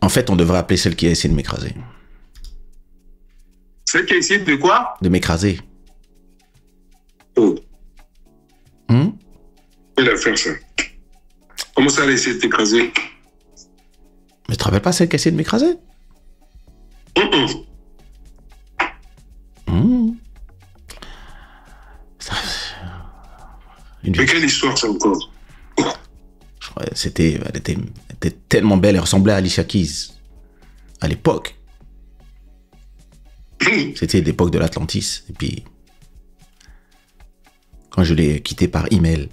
En fait, on devrait appeler celle qui a essayé de m'écraser. Celle qui a essayé de quoi? De m'écraser. Oh. Il a fait ça. Comment ça, elle a essayé de t'écraser? Mais tu te rappelles pas celle qui a essayé de m'écraser? Mais quelle histoire, ça, encore? Elle était tellement belle, elle ressemblait à Alicia Keys à l'époque. C'était l'époque de l'Atlantis. Et puis, quand je l'ai quittée par email.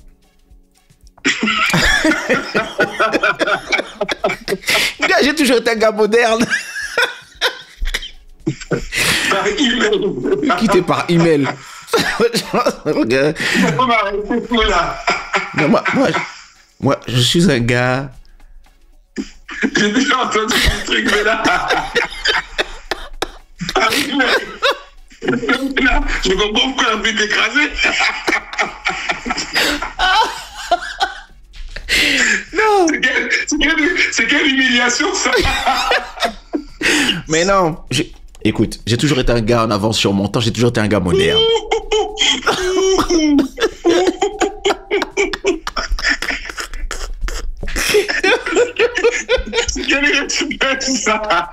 J'ai toujours été un gars moderne. Par email. Quitté par email. Moi, je suis un gars. J'ai déjà entendu ce truc, mais là. Par email. Là, je comprends pourquoi elle a pu t'écraser. Non. C'est quelle humiliation, ça? Mais non. Écoute, j'ai toujours été un gars en avance sur mon temps, j'ai toujours été un gars moderne. C'est quelle irrétubule, ça?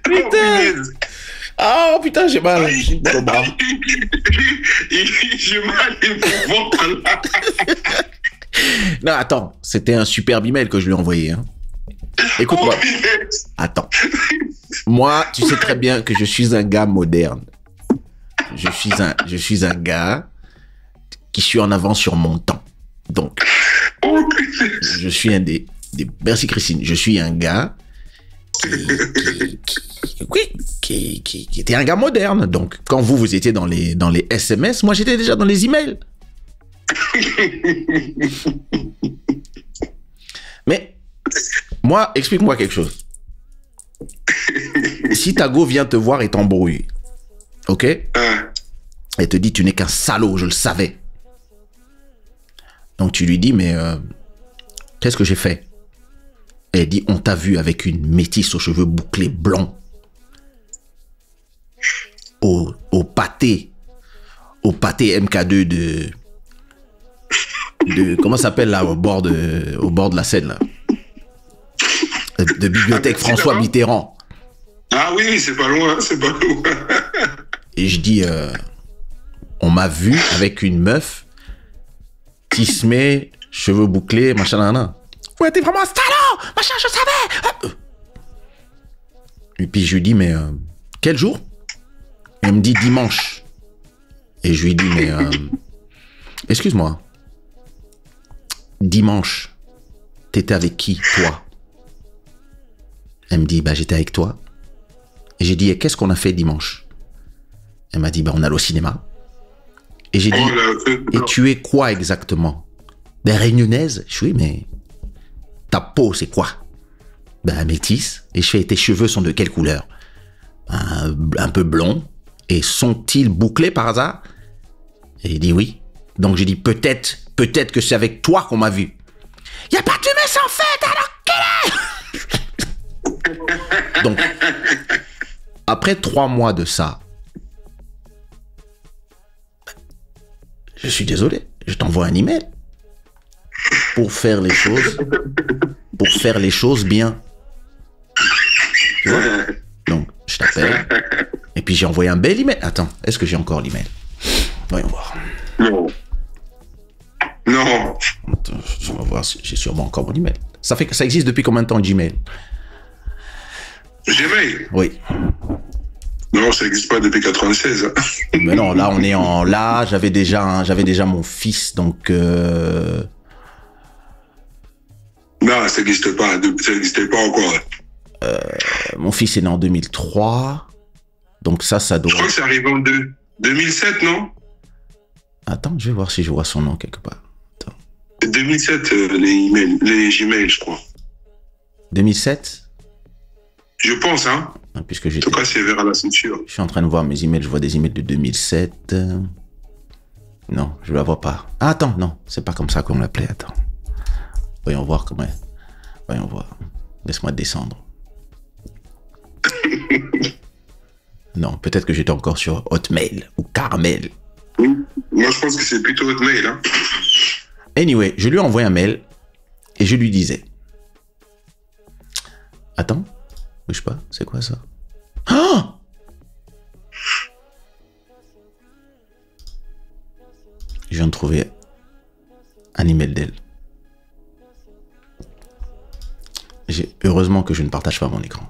Putain. Oh putain, j'ai mal. J'ai mal au bras. J'ai mal au ventre, là. Non, attends, c'était un superbe email que je lui ai envoyé. Hein. Écoute-moi. Attends. Moi, tu sais très bien que je suis un gars moderne. Je suis un gars qui suis en avance sur mon temps. Donc, je suis un des merci Christine. Je suis un gars qui était un gars moderne. Donc, quand vous étiez dans les SMS, moi, j'étais déjà dans les emails. Mais, moi, explique-moi quelque chose. Si ta go vient te voir et t'embrouille, ok? Elle te dit, tu n'es qu'un salaud, je le savais. Donc, tu lui dis, mais qu'est-ce que j'ai fait? Elle dit, on t'a vu avec une métisse aux cheveux bouclés blancs. Au pâté MK2 de comment ça s'appelle là, au bord de la Seine, là. De bibliothèque François Mitterrand. Ah oui, c'est pas loin, c'est pas loin. Et je dis, on m'a vu avec une meuf, tismée, cheveux bouclés, machin, nanana. Ouais, t'es vraiment un salaud, machin, je savais. Et puis je lui dis, mais quel jour? Elle me dit dimanche. Et je lui dis, mais excuse-moi, dimanche, t'étais avec qui, toi? Elle me dit, bah j'étais avec toi. Et j'ai dit, et qu'est-ce qu'on a fait dimanche? Elle m'a dit, bah on allait au cinéma. Et j'ai dit, et tu es quoi exactement? Ben réunionnaise. Je dis, mais ta peau c'est quoi? Ben métisse. Et je fais, tes cheveux sont de quelle couleur? Un peu blond. Et sont-ils bouclés par hasard? Et il dit oui. Donc j'ai dit, peut-être que c'est avec toi qu'on m'a vu. Y a pas de fumée sans fête, alors quelle est? Donc, après 3 mois de ça, je suis désolé, je t'envoie un email pour faire les choses bien. Tu vois? Donc, je t'appelle. Et puis j'ai envoyé un bel email. Attends, est-ce que j'ai encore l'email? Voyons voir. Non. Attends, on va voir si j'ai sûrement encore mon email. Ça existe depuis combien de temps, Gmail? Gmail? Oui. Non, ça n'existe pas depuis 96. Mais non, là on est en... Là, j'avais déjà mon fils, donc... Non, ça n'existe pas. Ça n'existait pas encore. Mon fils est né en 2003. Donc ça doit... Je crois que c'est arrivé en 2007, non? Attends, je vais voir si je vois son nom quelque part. Attends. 2007, les Gmail, je crois. 2007? Je pense, hein. Puisque en tout cas, c'est vers la ceinture. Je suis en train de voir mes emails. Je vois des emails de 2007. Non, je ne la vois pas. Ah, attends, non. C'est pas comme ça qu'on l'appelait. Attends. Voyons voir comment... Voyons voir. Laisse-moi descendre. Non, peut-être que j'étais encore sur Hotmail ou Caramel. Oui. Moi, je pense que c'est plutôt Hotmail. Hein. Anyway, je lui ai envoyé un mail et je lui disais... Attends, bouge pas, c'est quoi ça? Oh! Je viens de trouver un email d'elle. Heureusement que je ne partage pas mon écran.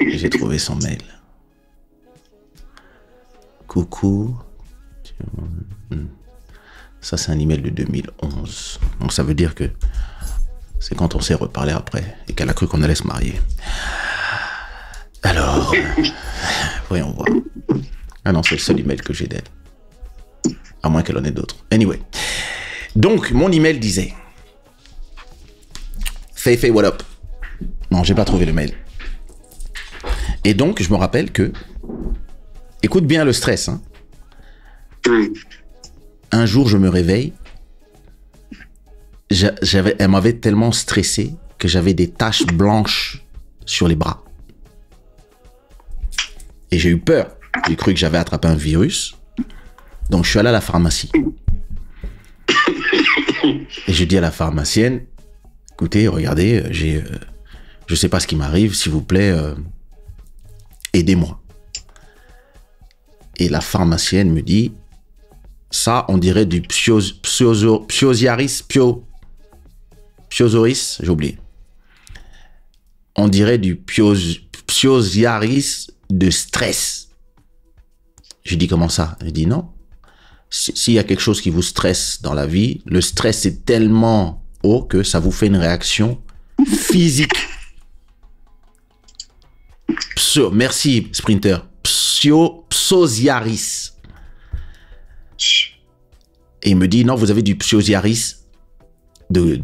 J'ai trouvé son mail. Coucou. Ça, c'est un email de 2011. Donc, ça veut dire que c'est quand on s'est reparlé après et qu'elle a cru qu'on allait se marier. Alors, voyons voir. Ah non, c'est le seul email que j'ai d'elle. À moins qu'elle en ait d'autres. Anyway. Donc, mon email disait... Faye, what up? Non, j'ai pas trouvé le mail. Et donc, je me rappelle que... Écoute bien le stress. Hein. Un jour, je me réveille. Elle m'avait tellement stressé que j'avais des taches blanches sur les bras. Et j'ai eu peur. J'ai cru que j'avais attrapé un virus. Donc, je suis allé à la pharmacie. Et je dis à la pharmacienne, écoutez, regardez, je sais pas ce qui m'arrive, s'il vous plaît, aidez-moi. Et la pharmacienne me dit, ça, on dirait du psoriasis, j'ai oublié. On dirait du psoriasis de stress. Je dis, comment ça? Elle dit, non. S'il y a quelque chose qui vous stresse dans la vie, le stress est tellement haut que ça vous fait une réaction physique. Merci, Sprinter. Psoriasis. Et il me dit, non, vous avez du psoriasis du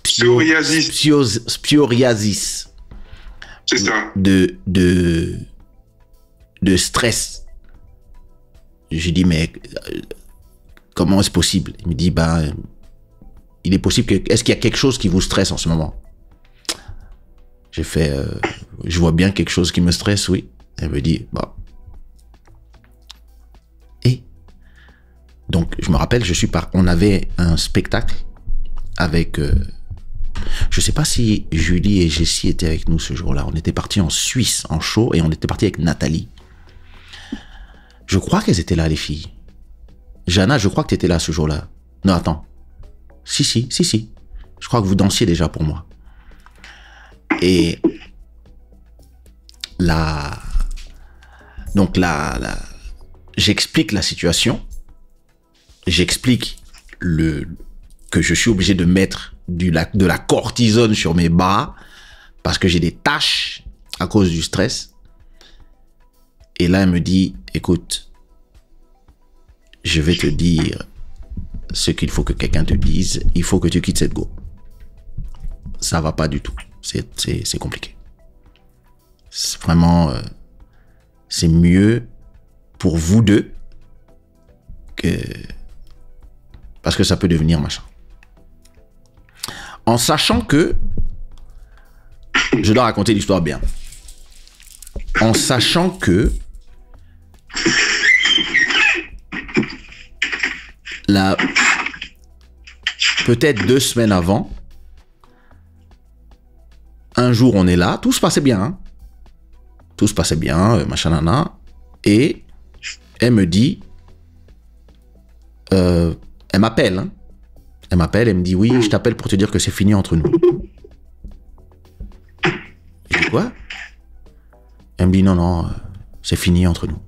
psoriasis. C'est ça. De stress. J'ai dit, mais comment est-ce possible? Il me dit, ben, il est possible que... Est-ce qu'il y a quelque chose qui vous stresse en ce moment? J'ai fait, je vois bien quelque chose qui me stresse, oui. Elle me dit, bon. Et donc, je me rappelle, on avait un spectacle avec... je sais pas si Julie et Jessie étaient avec nous ce jour-là. On était partis en Suisse, en show, et on était partis avec Nathalie. Je crois qu'elles étaient là, les filles. Jana, je crois que tu étais là ce jour-là. Non, attends. Si. Je crois que vous dansiez déjà pour moi. Et donc j'explique la situation. J'explique que je suis obligé de mettre de la cortisone sur mes bras parce que j'ai des taches à cause du stress. Et là, elle me dit, écoute, je vais te dire ce qu'il faut que quelqu'un te dise. Il faut que tu quittes cette go. Ça va pas du tout. C'est compliqué. C'est vraiment... c'est mieux pour vous deux que... Parce que ça peut devenir machin. En sachant que... Je dois raconter l'histoire bien. En sachant que... Peut-être 2 semaines avant, un jour on est là, tout se passait bien. Hein. Tout se passait bien, machin nana. Et elle me dit... elle m'appelle. Hein. Elle m'appelle, elle me dit, oui, je t'appelle pour te dire que c'est fini entre nous. Je dis quoi? Elle me dit, non, c'est fini entre nous.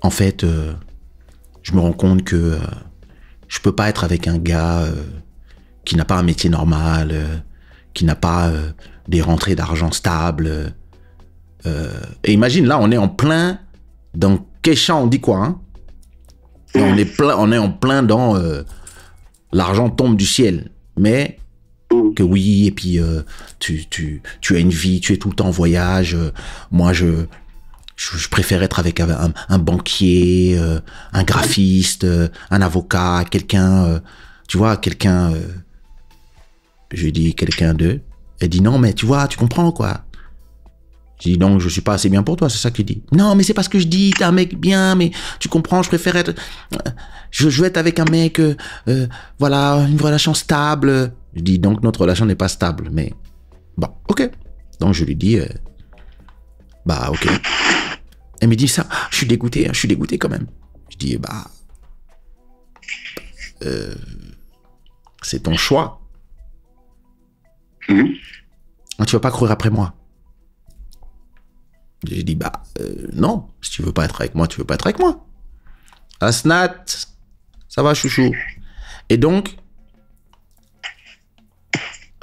En fait, je me rends compte que je peux pas être avec un gars qui n'a pas un métier normal, qui n'a pas des rentrées d'argent stables. Et imagine, là, on est en plein dans Kesha, on dit quoi, hein? On est en plein dans l'argent tombe du ciel. Mais que oui, et puis tu as une vie, tu es tout le temps en voyage. Moi, je je préfère être avec un banquier, un graphiste, un avocat, quelqu'un, tu vois, quelqu'un... je lui dis, quelqu'un de... Elle dit, non, mais tu vois, tu comprends, quoi. Je dis, donc, je suis pas assez bien pour toi, c'est ça qu'il dit. Non, mais c'est pas ce que je dis, t'es un mec bien, mais tu comprends, je préfère être... Je veux être avec un mec, voilà, une relation stable. Je dis, donc, notre relation n'est pas stable, mais... Bon, ok. Donc, je lui dis, bah, ok. Elle me dit ça, je suis dégoûté quand même. Je dis, bah... c'est ton choix. Tu vas pas courir après moi. J'ai dit, bah, non, si tu veux pas être avec moi, tu veux pas être avec moi. Asnat, ça va, chouchou. Et donc,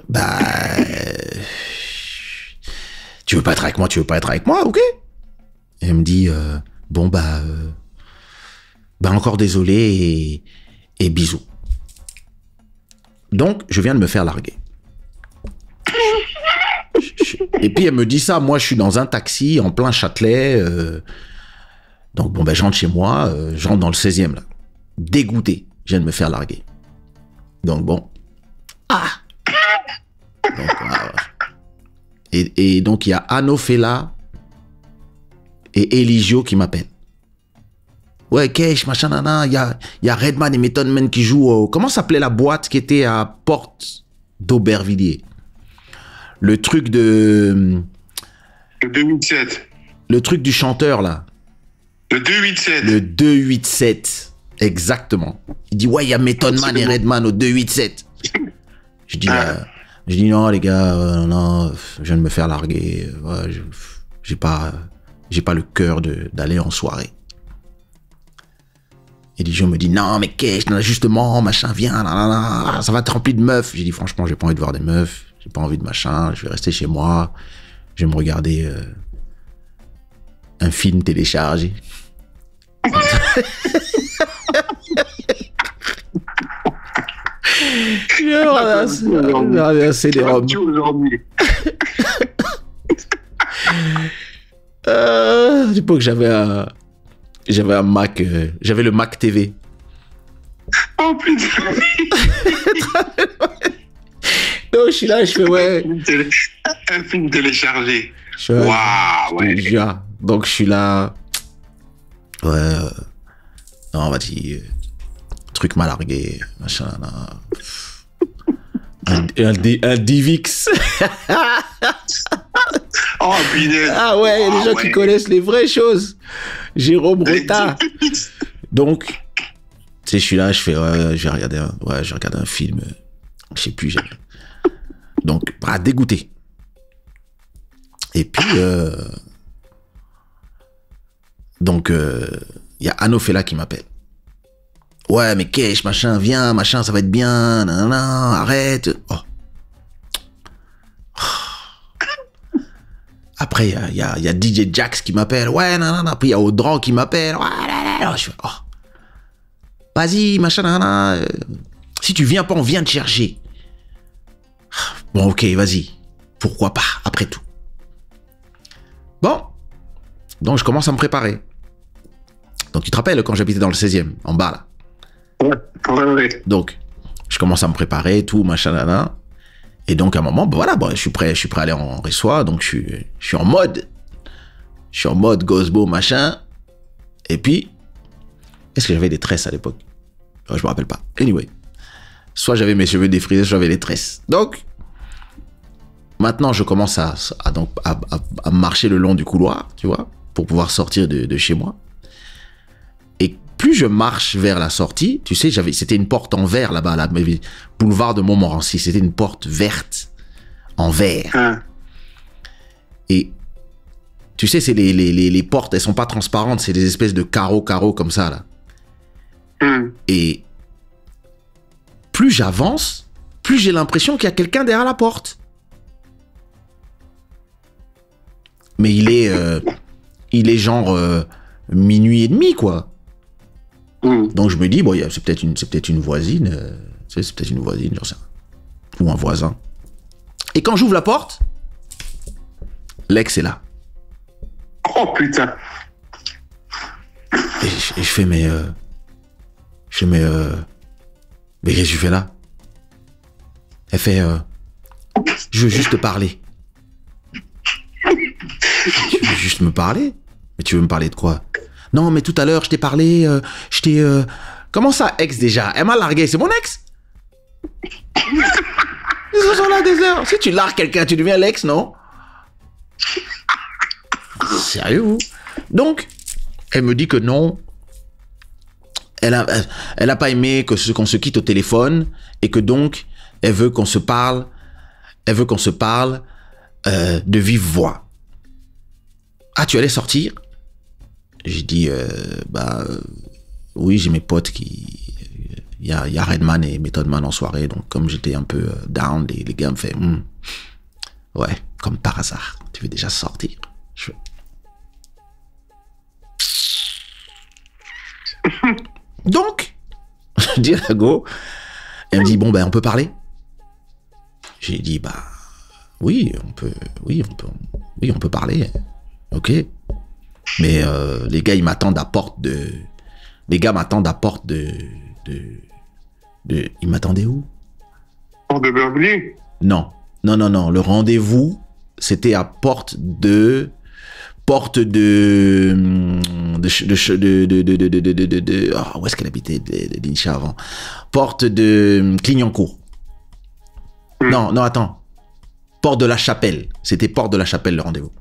bah, tu veux pas être avec moi, tu veux pas être avec moi, ok. Et elle me dit, bon, bah, encore désolé et bisous. Donc, je viens de me faire larguer. Et puis elle me dit ça, moi je suis dans un taxi en plein Châtelet, donc bon ben je rentre chez moi, je rentre dans le 16e là, dégoûté, je viens de me faire larguer. Donc bon, donc, et donc il y a Anofela et Eligio qui m'appellent. Ouais, Kesh, machin, nana, il y a Redman et Method Man qui jouent comment s'appelait la boîte qui était à Porte d'Aubervilliers? Le truc de... Le 287. Le truc du chanteur, là. Le 287. Le 287. Exactement. Il dit, ouais, il y a Method Man et Redman au 287. Je dis, non, les gars, non, je viens de me faire larguer. Ouais, j'ai pas le cœur d'aller en soirée. Et les gens me disent, non, mais qu'est-ce, justement, machin, viens, ça va te remplir de meufs. J'ai dit, franchement, j'ai pas envie de voir des meufs. J'ai pas envie de machin, je vais rester chez moi, je vais me regarder un film téléchargé. J'ai assez des robes. À l'époque, j'avais un Mac, j'avais le Mac TV. Oh putain. Donc, je suis là, je fais ouais. Un film téléchargé. Waouh, ouais. Donc, je suis là. Ouais. Non, vas-y. Truc mal largué. Machin, un Divix. Oh, punaise. Ah ouais, il y a des gens qui connaissent les vraies choses. Jérôme Rota. Donc, tu sais, je suis là, je fais ouais, je vais regarder un film. Je sais plus, donc, dégoûté. Et puis, donc, il y a Anofela qui m'appelle. Ouais, mais Kesh, machin, viens, machin, ça va être bien, nanana, arrête. Oh. Après, il y a DJ Jax qui m'appelle. Ouais, nanana. Après, il y a Audran qui m'appelle. Ouais, nanana. Je fais, oh. Vas-y, machin, nanana. Si tu viens pas, on vient te chercher. Bon, ok, vas-y. Pourquoi pas, après tout. Bon. Donc, je commence à me préparer. Donc, tu te rappelles quand j'habitais dans le 16e, en bas, là. Ouais. Donc, je commence à me préparer, tout, machin, nanana. Et donc, à un moment, ben voilà, bon, je suis prêt à aller en Ressois. Donc, je suis en mode. Je suis en mode Gosbo, machin. Et puis, est-ce que j'avais des tresses à l'époque? Je me rappelle pas. Anyway. Soit j'avais mes cheveux défrisés, soit j'avais les tresses. Donc, maintenant, je commence à marcher le long du couloir, tu vois, pour pouvoir sortir de chez moi. Et plus je marche vers la sortie, tu sais, c'était une porte en verre là-bas, là, boulevard de Montmorency. C'était une porte verte en verre. Et tu sais, c'est les portes, elles sont pas transparentes, c'est des espèces de carreaux comme ça là. Et plus j'avance, plus j'ai l'impression qu'il y a quelqu'un derrière la porte. Mais il est genre minuit et demi, quoi. Donc je me dis, bon, c'est peut-être une voisine, c'est peut-être une voisine, j'en sais rien. Ou un voisin. Et quand j'ouvre la porte, l'ex est là. Oh putain. Et je fais, mais qu'est-ce que tu fais là? Elle fait, je veux juste te parler. Tu veux juste me parler? Mais tu veux me parler de quoi? Non, mais tout à l'heure, je t'ai parlé, Comment ça, ex déjà? Elle m'a largué, c'est mon ex? Ils sont là des heures. Si tu largues quelqu'un, tu deviens l'ex, non? Sérieux, vous? Donc, elle me dit que non. Elle a pas aimé qu'on se quitte au téléphone et que donc, elle veut qu'on se parle. Elle veut qu'on se parle de vive voix. Ah, tu allais sortir? J'ai dit, oui, j'ai mes potes qui... Il y a Redman et Method Man en soirée, donc comme j'étais un peu down, les gars me font, ouais, comme par hasard, tu veux déjà sortir? Je fais... Donc, je dis à la go, elle me dit, bon, on peut parler? J'ai dit, oui, on peut parler, ok. Mais les gars, ils m'attendent à porte de... Les gars m'attendent à porte de... Ils m'attendaient où? Porte de Beverly? Non. Le rendez-vous, c'était à porte de... où est-ce qu'elle habitait d'Incha avant? Porte de Clignancourt. Non, attends. Porte de la Chapelle. C'était Porte de la Chapelle, le rendez-vous.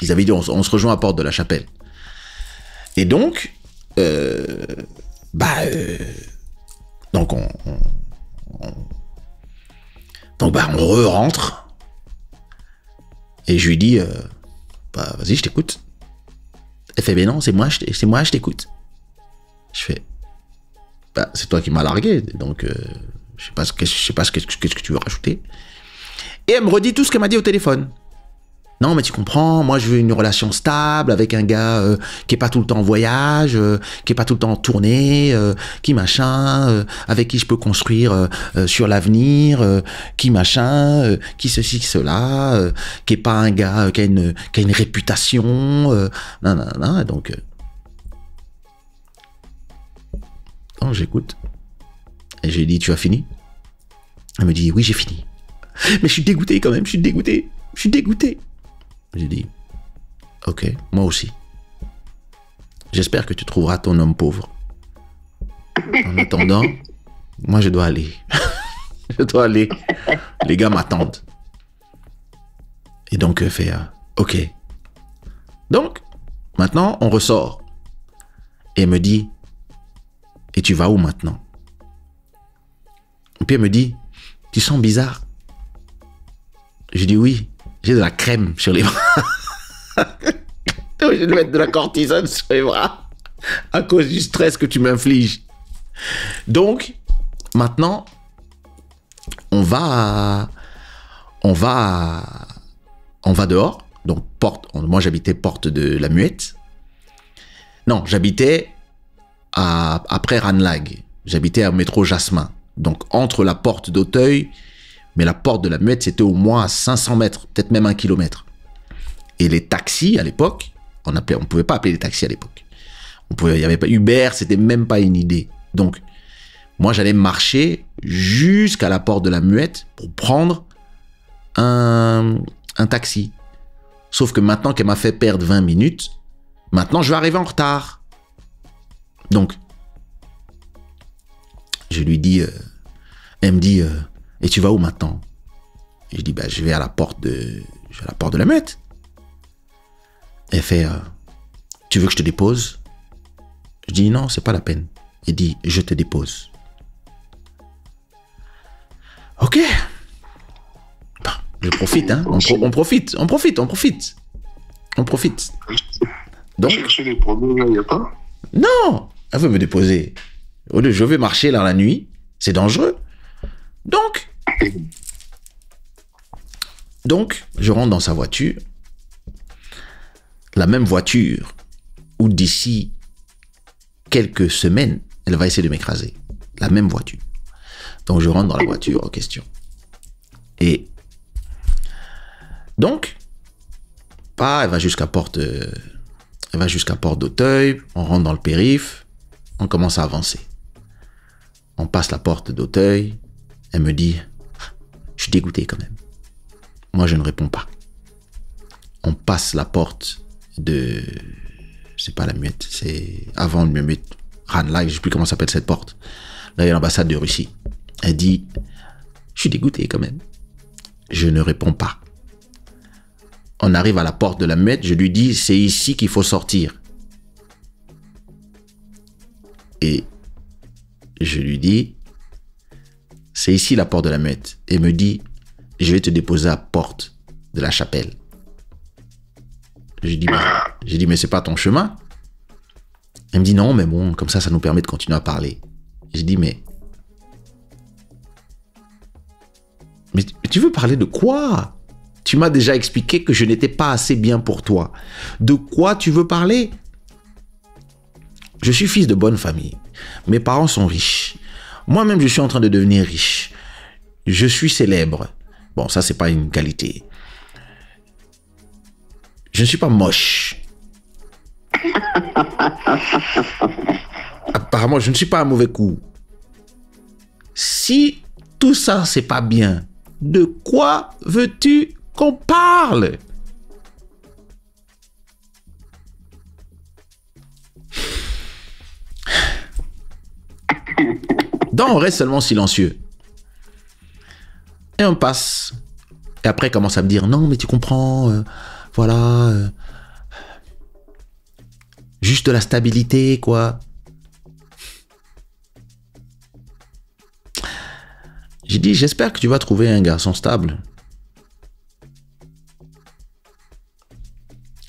Ils avaient dit, on se rejoint à Porte de la Chapelle. Et donc, donc on re-rentre. Et je lui dis, vas-y, je t'écoute. Elle fait, mais non, c'est moi, je t'écoute. Je fais, c'est toi qui m'as largué, donc je sais pas ce que tu veux rajouter. Et elle me redit tout ce qu'elle m'a dit au téléphone. Non, mais tu comprends, moi je veux une relation stable avec un gars qui est pas tout le temps en voyage, qui est pas tout le temps en tournée, qui machin, avec qui je peux construire sur l'avenir, qui machin, qui ceci, cela, qui est pas un gars qui a une réputation, non, donc... Non, j'écoute. Et j'ai dit, tu as fini? Elle me dit, oui, j'ai fini. Mais je suis dégoûté quand même, je suis dégoûté. J'ai dit, ok, moi aussi. J'espère que tu trouveras ton homme pauvre. En attendant, moi je dois aller. Les gars m'attendent. Et donc, fait, ok. Donc, maintenant, on ressort. Et elle me dit, et tu vas où maintenant? Et puis elle me dit, tu sens bizarre? Je dis oui. J'ai de la crème sur les bras. Je vais mettre de la cortisone sur les bras à cause du stress que tu m'infliges. Donc, maintenant, on va dehors. Donc, moi, j'habitais porte de la Muette. Non, j'habitais après Ranelagh. J'habitais à métro Jasmin. Donc, entre la porte d'Auteuil, mais la porte de la Muette, c'était au moins à 500 mètres, peut-être même 1 kilomètre. Et les taxis, à l'époque, on ne pouvait pas appeler les taxis à l'époque. Il n'y avait pas Uber, c'était même pas une idée. Donc, moi, j'allais marcher jusqu'à la porte de la Muette pour prendre un taxi. Sauf que maintenant qu'elle m'a fait perdre 20 minutes, maintenant, je vais arriver en retard. Donc, je lui dis, elle me dit, et tu vas où maintenant? Et je dis, je vais à la porte de la Muette. Elle fait, tu veux que je te dépose? Je dis, non, c'est pas la peine. Elle dit, je te dépose. Ok. Je profite, hein. On profite. Donc, chercher les problèmes, il n'y a pas? Non, elle veut me déposer. Je vais marcher dans la nuit, c'est dangereux. Donc, je rentre dans sa voiture. La même voiture où d'ici quelques semaines, elle va essayer de m'écraser. La même voiture. Donc, je rentre dans la voiture en question. Et donc, pas, elle va jusqu'à Porte d'Auteuil, on rentre dans le périph', on commence à avancer. On passe la porte d'Auteuil, elle me dit, je suis dégoûté quand même. Moi, je ne réponds pas. On passe la porte de... C'est pas la Muette, c'est avant le Muette. Ranelagh, je ne sais plus comment s'appelle cette porte. Là, il y a l'ambassade de Russie. Elle dit, je suis dégoûté quand même. Je ne réponds pas. On arrive à la porte de la Muette, je lui dis, c'est ici qu'il faut sortir. Et je lui dis, c'est ici la porte de la Muette. Et me dit, je vais te déposer à la porte de la Chapelle. J'ai dit, mais c'est pas ton chemin. Elle me dit, non, mais bon, comme ça nous permet de continuer à parler. J'ai dit, mais tu veux parler de quoi? Tu m'as déjà expliqué que je n'étais pas assez bien pour toi. De quoi tu veux parler? Je suis fils de bonne famille. Mes parents sont riches. Moi-même, je suis en train de devenir riche. Je suis célèbre. Bon, ça, c'est pas une qualité. Je ne suis pas moche. Apparemment, je ne suis pas un mauvais coup. Si tout ça, c'est pas bien, de quoi veux-tu qu'on parle? Donc, on reste seulement silencieux. Et on passe. Et après, il commence à me dire, non, mais tu comprends, voilà, juste de la stabilité, quoi. J'ai dit, j'espère que tu vas trouver un garçon stable.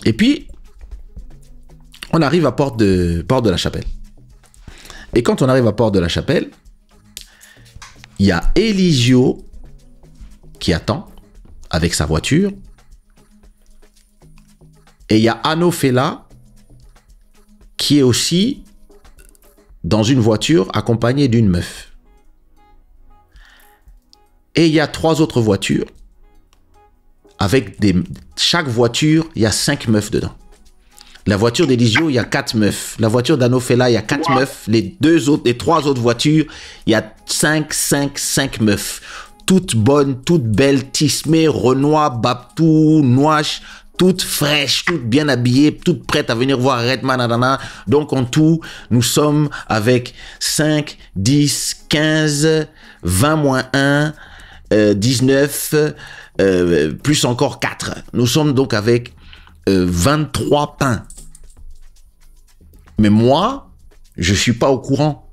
Et puis, on arrive à Porte de la Chapelle. Et quand on arrive à Porte de la Chapelle, il y a Elisio qui attend avec sa voiture. Et il y a Anofela qui est aussi dans une voiture accompagnée d'une meuf. Et il y a 3 autres voitures avec chaque voiture, il y a 5 meufs dedans. La voiture d'Elisio, il y a 4 meufs. La voiture d'Anofela, il y a 4 meufs. Les 3 autres voitures, il y a 5 meufs. Toutes bonnes, toutes belles, Tismé, Renoir, Baptou, Nouache, toutes fraîches, toutes bien habillées, toutes prêtes à venir voir Redman. Donc en tout, nous sommes avec 5, 10, 15, 20 moins 1, 19, plus encore 4. Nous sommes donc avec 23 pains. Mais moi, je ne suis pas au courant.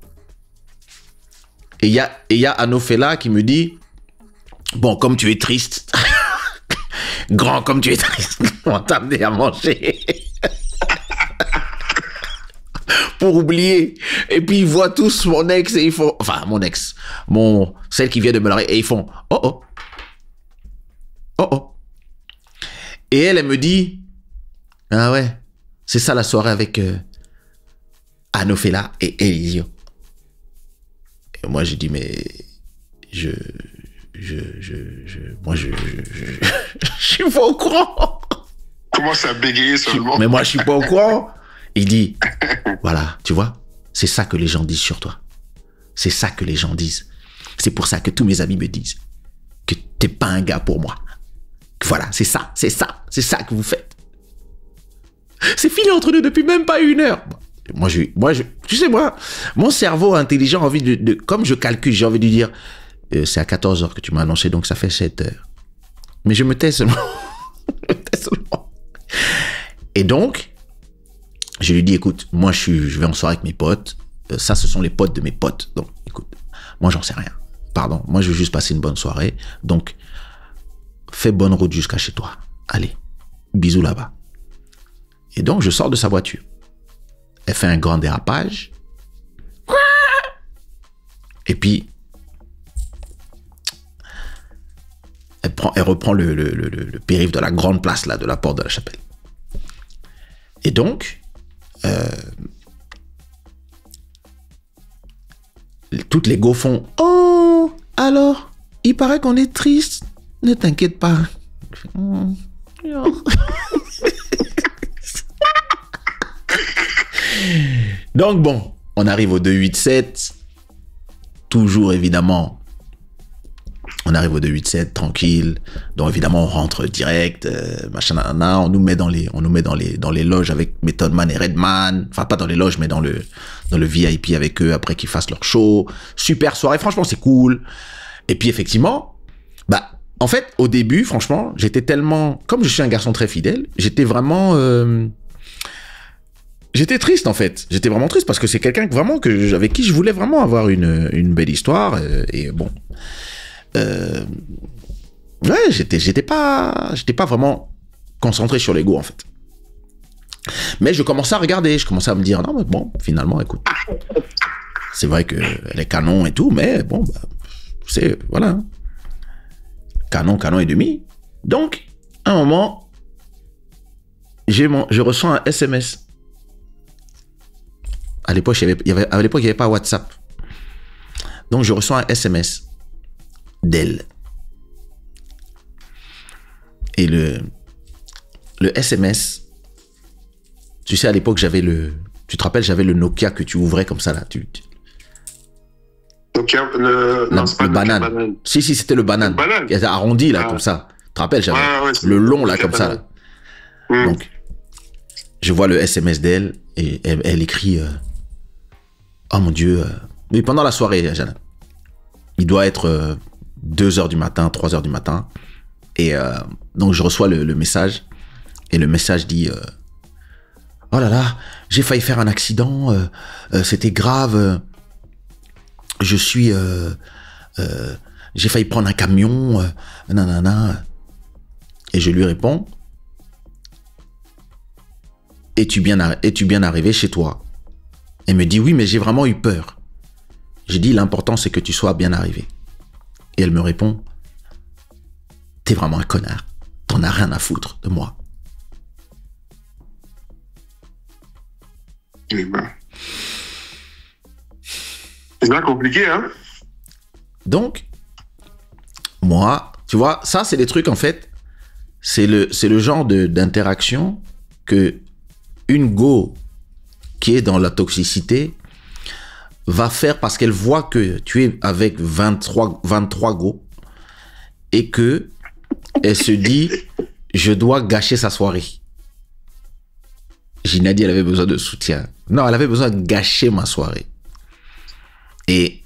Et il y a Anofela qui me dit, bon, comme tu es triste, grand comme tu es triste, on va t'amener à manger. Pour oublier. Et puis ils voient tous mon ex et ils font, enfin mon ex, celle qui vient de me l'arrêter, et ils font, oh oh. Oh oh. Et elle me dit, ah ouais, c'est ça la soirée avec Anofela et Elisio. Et moi j'ai dit, mais je suis pas au courant. Commence à bégayer seulement. Mais moi je suis pas au courant. Il dit, voilà, tu vois, c'est ça que les gens disent sur toi. C'est ça que les gens disent. C'est pour ça que tous mes amis me disent que t'es pas un gars pour moi. Voilà, c'est ça que vous faites. C'est fini entre nous depuis même pas 1 heure. Moi, tu sais, moi, mon cerveau intelligent a envie de comme je calcule, j'ai envie de dire, c'est à 14h que tu m'as annoncé, donc ça fait 7h. Mais je me tais seulement. Et donc, je lui dis, écoute, moi, je vais en soirée avec mes potes. Ça, ce sont les potes de mes potes. Donc, écoute, moi, j'en sais rien. Pardon, moi, je veux juste passer une bonne soirée. Donc, fais bonne route jusqu'à chez toi. Allez, bisous là-bas. Et donc, je sors de sa voiture. Elle fait un grand dérapage. Et puis, elle reprend le périph' de la grande place, là, de la Porte de la Chapelle. Et donc, toutes les go font, oh, alors, il paraît qu'on est triste. Ne t'inquiète pas. Donc bon, on arrive au 287. Toujours évidemment, on arrive au 287 tranquille. Donc évidemment, on rentre direct, machin, nanana. On nous met dans les loges avec Method Man et Redman. Enfin, pas dans les loges, mais dans le VIP avec eux après qu'ils fassent leur show. Super soirée, franchement, c'est cool. Et puis effectivement, bah, en fait, au début, franchement, j'étais tellement, comme je suis un garçon très fidèle, j'étais vraiment, j'étais triste en fait. J'étais vraiment triste parce que c'est quelqu'un vraiment avec qui je voulais vraiment avoir une belle histoire. Et bon, ouais, j'étais pas vraiment concentré sur l'ego en fait. Mais je commençais à regarder, je commençais à me dire non mais bon, finalement, écoute, c'est vrai que elle est canon et tout, mais bon, bah, c'est voilà, hein. Canon et demi. Donc, à un moment, je reçois un SMS. À l'époque, il n'y avait pas WhatsApp. Donc, je reçois un SMS d'elle. Et le SMS, tu sais, à l'époque, tu te rappelles, j'avais le Nokia que tu ouvrais comme ça, là. Nokia, le banane. Si, c'était le banane. Il était arrondi, là, comme ça. Tu te rappelles, j'avais le long, là, comme ça. Là. Donc, je vois le SMS d'elle et elle écrit oh mon Dieu. Mais pendant la soirée, Jeanne, il doit être 2h du matin, 3h du matin. Et donc, je reçois le message. Et le message dit oh là là, j'ai failli faire un accident. C'était grave. J'ai failli prendre un camion. Nanana. Et je lui réponds es-tu bien arrivé chez toi? Elle me dit oui, mais j'ai vraiment eu peur. J'ai dit l'important c'est que tu sois bien arrivé. Et elle me répond t'es vraiment un connard. T'en as rien à foutre de moi. Eh ben. C'est bien compliqué, hein? Donc, moi, tu vois, ça c'est des trucs en fait, c'est le genre d'interaction que une go qui est dans la toxicité va faire parce qu'elle voit que tu es avec 23 go et que elle se dit je dois gâcher sa soirée. Gina dit elle avait besoin de soutien. Non, elle avait besoin de gâcher ma soirée. Et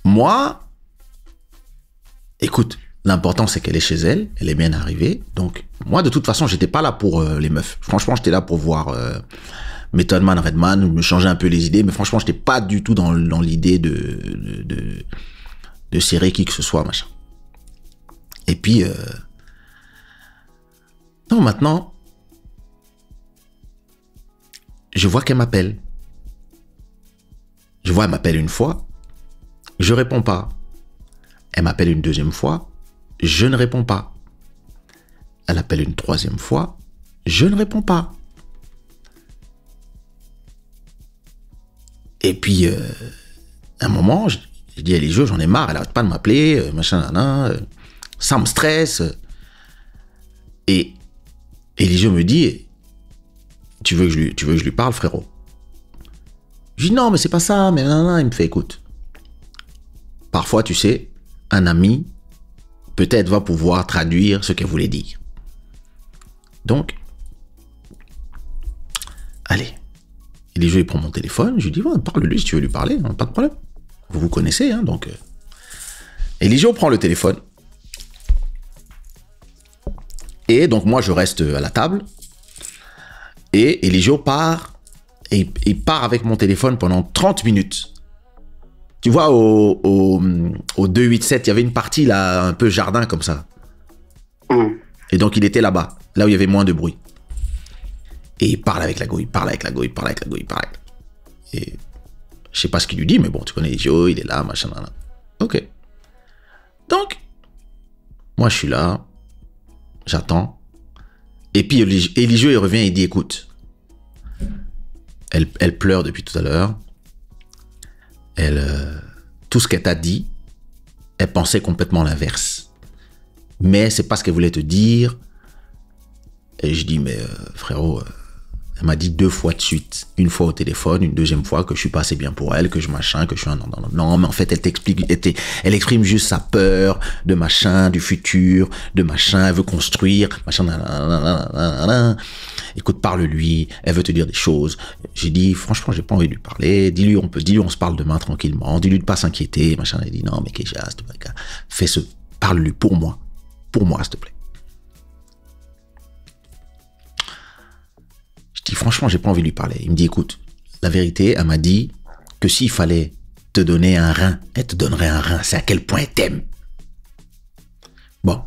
moi, écoute, l'important c'est qu'elle est chez elle, elle est bien arrivée. Donc moi de toute façon j'étais pas là pour les meufs. Franchement j'étais là pour voir Method Man, Redman, me changer un peu les idées. Mais franchement j'étais pas du tout dans l'idée de serrer qui que ce soit, machin. Et puis non, maintenant je vois qu'elle m'appelle. Je vois, elle m'appelle une fois, je réponds pas. Elle m'appelle une deuxième fois, je ne réponds pas. Elle appelle une troisième fois, je ne réponds pas. Et puis, à un moment, je dis, Eligio, j'en ai marre, elle arrête pas de m'appeler, machin, ça me stresse. Et Eligio me dit, tu veux que je lui parle, frérot? Je dis non, mais c'est pas ça, mais non. Il me fait écoute. Parfois, tu sais, un ami peut-être va pouvoir traduire ce qu'elle voulait dire. Donc, allez. Eligio, il prend mon téléphone. Je lui dis, ouais, parle-lui si tu veux lui parler, hein, pas de problème. Vous connaissez, hein, donc. Eligio prend le téléphone. Et donc, moi, je reste à la table. Et Eligio part. Et il part avec mon téléphone pendant 30 minutes. Tu vois, au 287, il y avait une partie là, un peu jardin comme ça. Et donc, il était là-bas, là où il y avait moins de bruit. Et il parle avec la go, il parle avec la go. Et je sais pas ce qu'il lui dit, mais bon, tu connais Eligio, il est là, machin, nan. Ok. Donc, moi, je suis là, j'attends. Et puis, Eligio, il revient et il dit, écoute, elle pleure depuis tout à l'heure. Tout ce qu'elle t'a dit, elle pensait complètement l'inverse. Mais c'est pas ce qu'elle voulait te dire. Et je dis, mais frérot, Elle m'a dit 2 fois de suite. Une fois au téléphone, une deuxième fois que je suis pas assez bien pour elle, que je machin, que je suis un... Non, mais en fait, elle exprime juste sa peur de machin, du futur, de machin, elle veut construire, machin, nanana. Écoute, parle-lui, elle veut te dire des choses. J'ai dit, franchement, j'ai pas envie de lui parler. Dis-lui, on se parle demain tranquillement. Dis-lui de pas s'inquiéter, machin. Elle dit, non, mais Keja, s'il te plaît, parle-lui pour moi, s'il te plaît. Je dis, franchement, j'ai pas envie de lui parler. Il me dit, écoute, la vérité, elle m'a dit que s'il fallait te donner un rein, elle te donnerait un rein. C'est à quel point elle t'aime. Bon.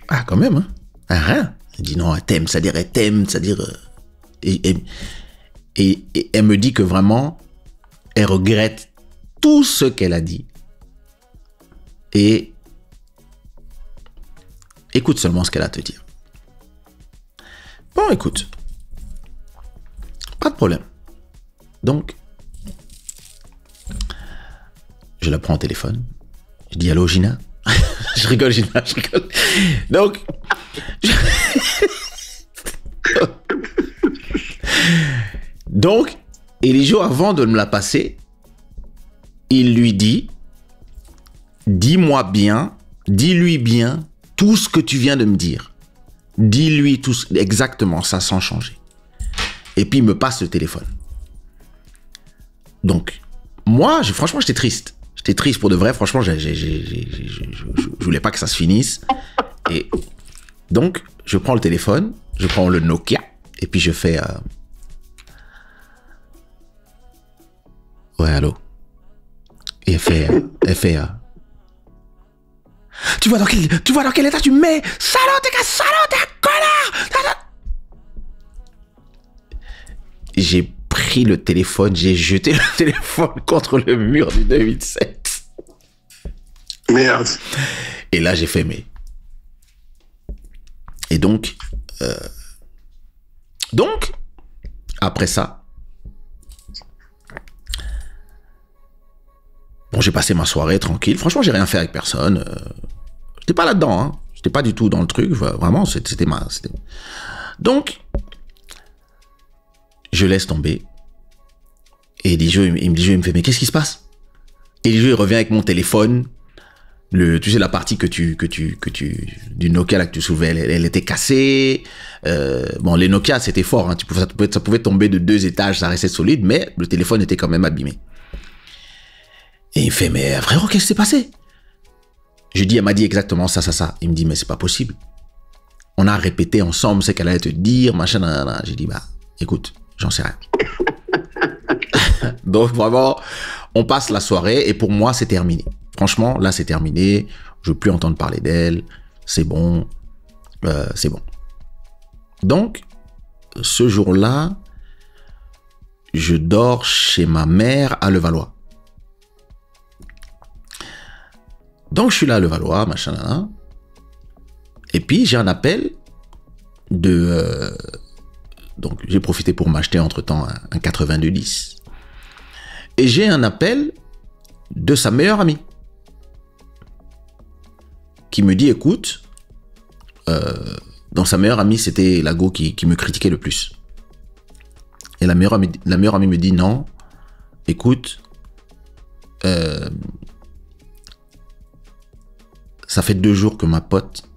Ah, quand même, hein. Un rein. Elle dit, non, elle t'aime, c'est-à-dire, elle t'aime, c'est-à-dire... Et elle me dit que vraiment, elle regrette tout ce qu'elle a dit. Et écoute seulement ce qu'elle a à te dire. Bon, écoute. Pas de problème. Donc, je la prends au téléphone. Je dis, allô, Gina? Je rigole, Gina, je rigole. Donc, donc, et les jours avant de me la passer, il lui dit, dis-moi bien, dis-lui bien tout ce que tu viens de me dire. Dis-lui tout exactement ça sans changer. Et puis il me passe le téléphone. Donc, moi, franchement, j'étais triste. J'étais triste pour de vrai. Franchement, je voulais pas que ça se finisse. Et donc, je prends le téléphone, je prends le Nokia, et puis je fais... Ouais, allô. Et elle fait... Tu vois dans quel état tu me mets? Salaud, t'es un connard! J'ai pris le téléphone, j'ai jeté le téléphone contre le mur du 287. Merde. Et là, j'ai fait mais... Et donc, après ça, bon, j'ai passé ma soirée tranquille. Franchement, j'ai rien fait avec personne. J'étais pas là-dedans, hein. J'étais pas du tout dans le truc. Vraiment, c'était ma... Donc, je laisse tomber. Et il me fait, mais qu'est-ce qui se passe? Et Elijeu, il revient avec mon téléphone. Tu sais, la partie du Nokia là, que tu soulevais, elle était cassée. Bon, les Nokia, c'était fort, hein. Ça pouvait tomber de 2 étages, ça restait solide, mais le téléphone était quand même abîmé. Et il me fait, mais frérot, qu'est-ce qui s'est passé? Je dis, elle m'a dit exactement ça. Il me dit, mais c'est pas possible. On a répété ensemble ce qu'elle allait te dire, machin, nanana. J'ai dit, bah, écoute, j'en sais rien. Donc, vraiment, on passe la soirée et pour moi, c'est terminé. Franchement, là, c'est terminé. Je veux plus entendre parler d'elle. C'est bon. C'est bon. Donc, ce jour-là, je dors chez ma mère à Levallois. Donc, je suis là à Levallois, machin, là. Et puis, j'ai un appel de... donc, j'ai profité pour m'acheter entre-temps un 8210. Et j'ai un appel de sa meilleure amie qui me dit, écoute, donc sa meilleure amie, c'était la go qui me critiquait le plus. Et la meilleure amie me dit, non, écoute, ça fait 2 jours que ma pote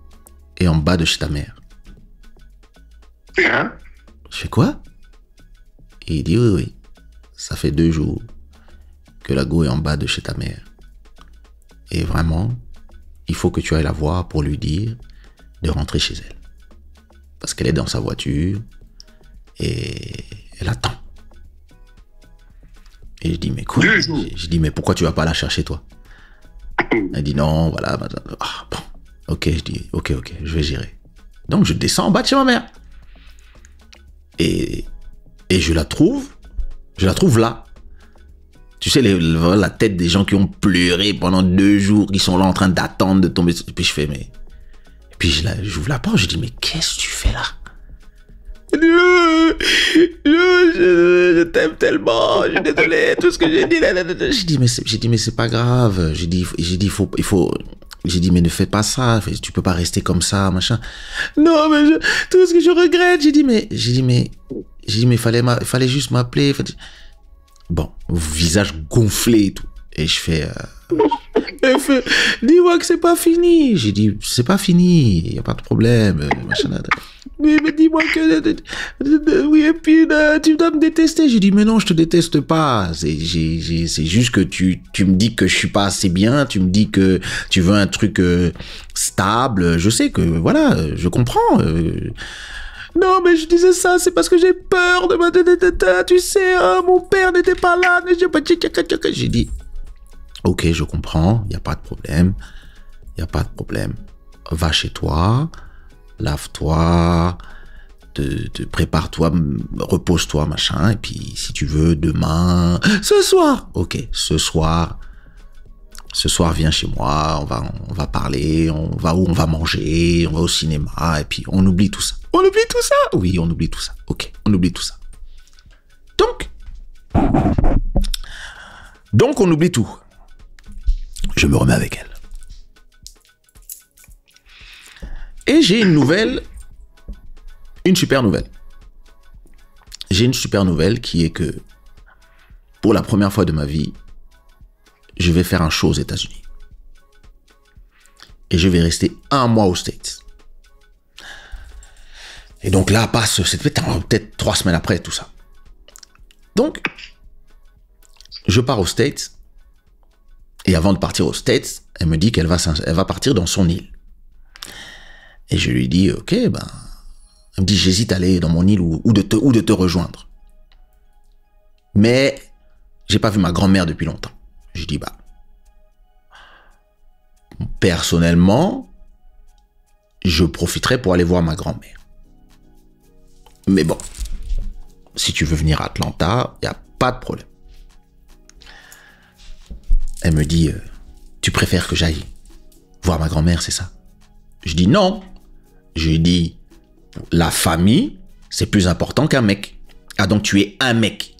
est en bas de chez ta mère. Hein? Je fais quoi? Et il dit, oui, ça fait 2 jours que la go est en bas de chez ta mère. Et vraiment, il faut que tu ailles la voir pour lui dire de rentrer chez elle. Parce qu'elle est dans sa voiture et elle attend. Et je dis, mais quoi? Je dis, mais pourquoi tu vas pas la chercher, toi? Elle dit, non, voilà. Ah, bon, ok, je dis, ok, je vais gérer. Donc, je descends en bas de chez ma mère. Et je la trouve là. Tu sais, la tête des gens qui ont pleuré pendant 2 jours, qui sont là en train d'attendre de tomber. Et puis je fais, mais... Et puis j'ouvre la porte, je dis, mais qu'est-ce que tu fais là? Je t'aime tellement, je suis désolé, tout ce que j'ai dit. J'ai dit, mais c'est pas grave. J'ai dit, il faut... J'ai dit, mais ne fais pas ça, tu peux pas rester comme ça, machin. Non, mais tout ce que je regrette, j'ai dit, mais fallait juste m'appeler. Bon, visage gonflé et tout. Et je fais, elle fait, dis-moi que c'est pas fini. J'ai dit, c'est pas fini, y a pas de problème, machin. Mais dis-moi que, oui, et puis, tu dois me détester. J'ai dit, mais non, je te déteste pas. C'est juste que tu me dis que je suis pas assez bien, tu me dis que tu veux un truc stable. Je sais que, voilà, je comprends. Non, mais je disais ça, c'est parce que j'ai peur de ma... Tu sais, hein, mon père n'était pas là. J'ai dit, ok, je comprends, il n'y a pas de problème. Il n'y a pas de problème. Va chez toi, lave-toi, prépare-toi, repose-toi, machin. Et puis, si tu veux, demain... Ce soir. Ok, ce soir, viens chez moi, on va parler, on va où on va manger, on va au cinéma, et puis on oublie tout ça. On oublie tout ça? Oui, on oublie tout ça. Ok, on oublie tout ça. Donc on oublie tout. Je me remets avec elle. Et j'ai une super nouvelle. J'ai une super nouvelle qui est que, pour la première fois de ma vie, je vais faire un show aux États-Unis. Et je vais rester 1 mois aux States. Et donc là, c'est peut-être 3 semaines après tout ça. Donc, je pars aux States. Et avant de partir aux States, elle me dit qu'elle va partir dans son île. Et je lui dis, ok, elle me dit, j'hésite à aller dans mon île ou de te rejoindre. Mais, j'ai pas vu ma grand-mère depuis longtemps. Je dis, personnellement, je profiterai pour aller voir ma grand-mère. Mais bon, si tu veux venir à Atlanta, il n'y a pas de problème. Elle me dit, tu préfères que j'aille voir ma grand-mère, c'est ça? Je dis non. Je lui dis, la famille, c'est plus important qu'un mec. Ah, donc tu es un mec.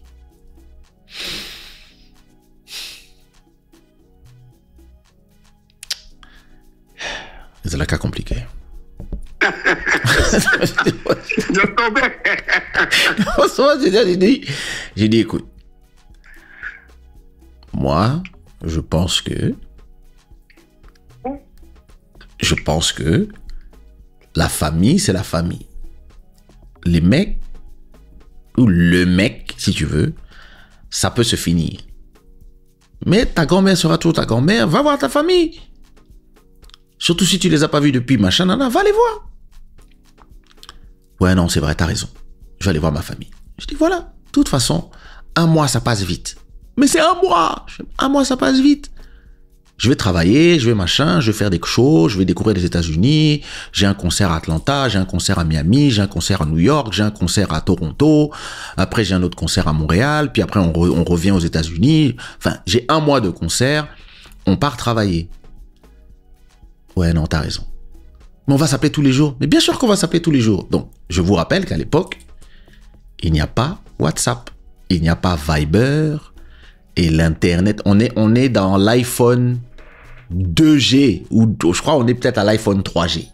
C'est le cas compliqué. J'ai dit, écoute, moi, je pense que la famille, c'est la famille. Les mecs, ou le mec, si tu veux, ça peut se finir. Mais ta grand-mère sera toujours ta grand-mère, va voir ta famille. Surtout si tu les as pas vus depuis, machin, nana, va les voir. Ouais, non, c'est vrai, t'as raison. Je vais aller voir ma famille. Je dis, voilà, de toute façon, 1 mois, ça passe vite. Mais c'est 1 mois. 1 mois, ça passe vite. Je vais travailler, je vais machin, je vais faire des shows, je vais découvrir les États-Unis. J'ai un concert à Atlanta, j'ai un concert à Miami, j'ai un concert à New York, j'ai un concert à Toronto. Après, j'ai un autre concert à Montréal. Puis après, on revient aux États-Unis. Enfin, j'ai 1 mois de concert. On part travailler. Ouais, non, t'as raison. Mais on va s'appeler tous les jours. Mais bien sûr qu'on va s'appeler tous les jours. Donc, je vous rappelle qu'à l'époque, il n'y a pas WhatsApp, il n'y a pas Viber et l'Internet. On est dans l'iPhone 2G ou je crois on est peut-être à l'iPhone 3G.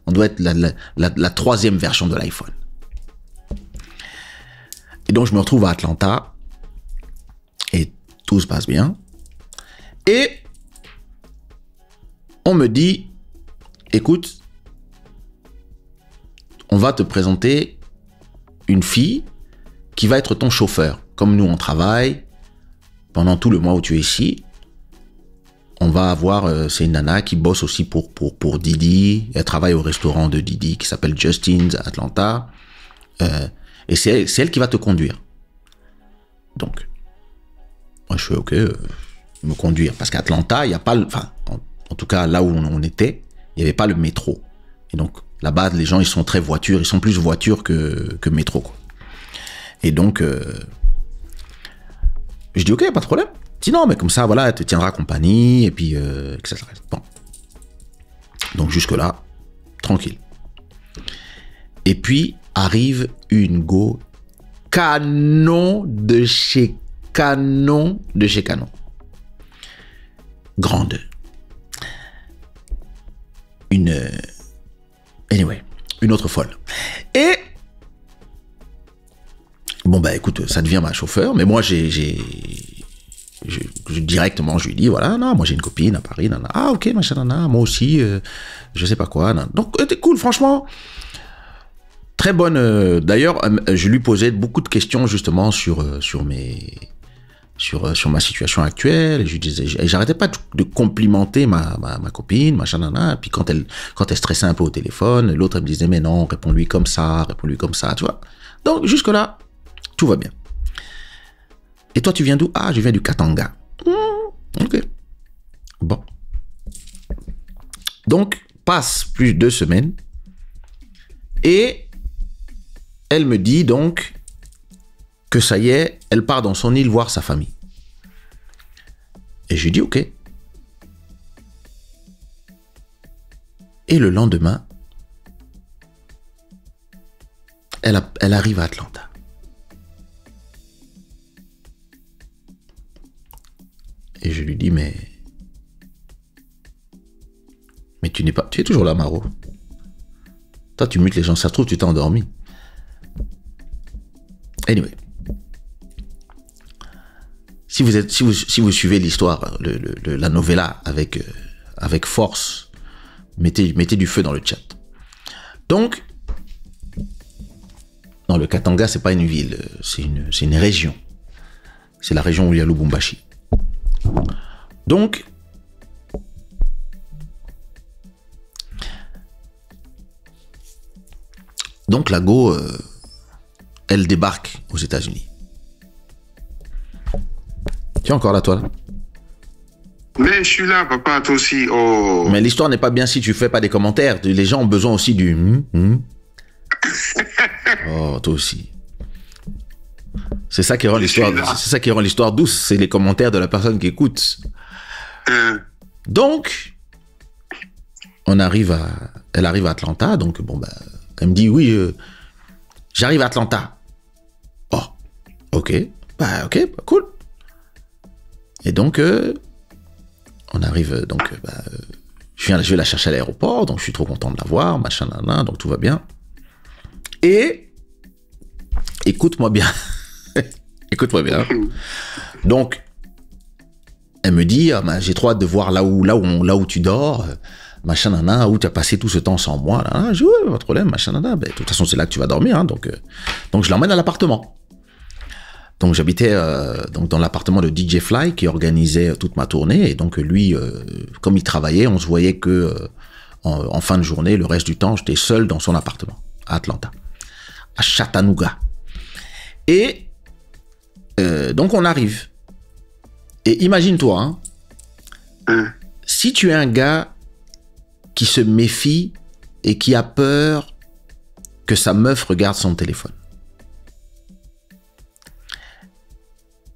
On doit être la 3e version de l'iPhone. Et donc, je me retrouve à Atlanta et tout se passe bien. Et on me dit, écoute, on va te présenter une fille qui va être ton chauffeur. Comme nous, on travaille pendant tout le mois où tu es ici. On va avoir, c'est une nana qui bosse aussi pour Didi. Elle travaille au restaurant de Didi qui s'appelle Justin's à Atlanta. Et c'est elle qui va te conduire. Donc, moi je fais ok, me conduire. Parce qu'à Atlanta, il n'y a pas... En tout cas, là où on était, il n'y avait pas le métro. Et donc, là-bas, les gens, ils sont très voitures. Ils sont plus voitures que métro, quoi. Et donc, je dis, ok, pas de problème. Sinon, mais comme ça, voilà, elle te tiendra compagnie, et puis, etc. Bon. Donc, jusque-là, tranquille. Et puis, arrive une go canon de chez canon. Grande. Anyway, une autre folle. Et... Bon, bah écoute, ça devient ma chauffeur, mais moi, directement, je lui dis, voilà, non, moi j'ai une copine à Paris, nana. Ah, ok, machin, nana, moi aussi, je sais pas quoi. Nana. Donc, t'es cool, franchement. Très bonne. D'ailleurs, je lui posais beaucoup de questions, justement, sur ma situation actuelle. Et je lui disais, j'arrêtais pas de complimenter ma copine, machin, nana. Et puis quand elle stressait un peu au téléphone, l'autre, elle me disait, mais non, réponds-lui comme ça, tu vois. Donc, jusque-là, tout va bien. Et toi, tu viens d'où? Ah, je viens du Katanga. Ok. Bon. Donc, passe plus de 2 semaines. Et elle me dit donc que ça y est, elle part dans son île voir sa famille. Et je lui dis ok. Et le lendemain, elle arrive à Atlanta. Et je lui dis, mais tu es toujours là, Maro. Toi, tu mutes les gens, ça se trouve, tu t'es endormi. Anyway. Si vous suivez l'histoire, la novella avec force, mettez du feu dans le chat. Donc, non, le Katanga, c'est pas une ville, c'est une région. C'est la région où il y a Lubumbashi. Donc, la Go, elle débarque aux États-Unis. Tu es encore là, toi, là? Mais je suis là, papa, toi aussi. Oh. Mais l'histoire n'est pas bien si tu fais pas des commentaires. Les gens ont besoin aussi du... Oh, toi aussi. C'est ça qui rend l'histoire. C'est ça qui rend l'histoire douce. C'est les commentaires de la personne qui écoute. Donc, elle arrive à Atlanta. Donc, bon, bah, elle me dit, oui, j'arrive à Atlanta. Oh, ok. Bah, ok, bah, cool. Et donc, on arrive, donc, je vais la chercher à l'aéroport. Donc, je suis trop content de la voir, machin, nan, donc tout va bien. Et, écoute-moi bien. Écoute-moi bien. Donc, elle me dit, ah, j'ai trop hâte de voir là où tu dors, machin, nana, où tu as passé tout ce temps sans moi. Là. Je dis, ouais, pas de problème, machin, nana. Ben, de toute façon, c'est là que tu vas dormir. Hein, donc, je l'emmène à l'appartement. Donc, j'habitais dans l'appartement de DJ Fly qui organisait toute ma tournée. Et donc, lui, comme il travaillait, on se voyait que en fin de journée, le reste du temps, j'étais seul dans son appartement à Atlanta, à Chattanooga. Et donc, on arrive. Et imagine-toi, si tu es un gars qui se méfie et qui a peur que sa meuf regarde son téléphone,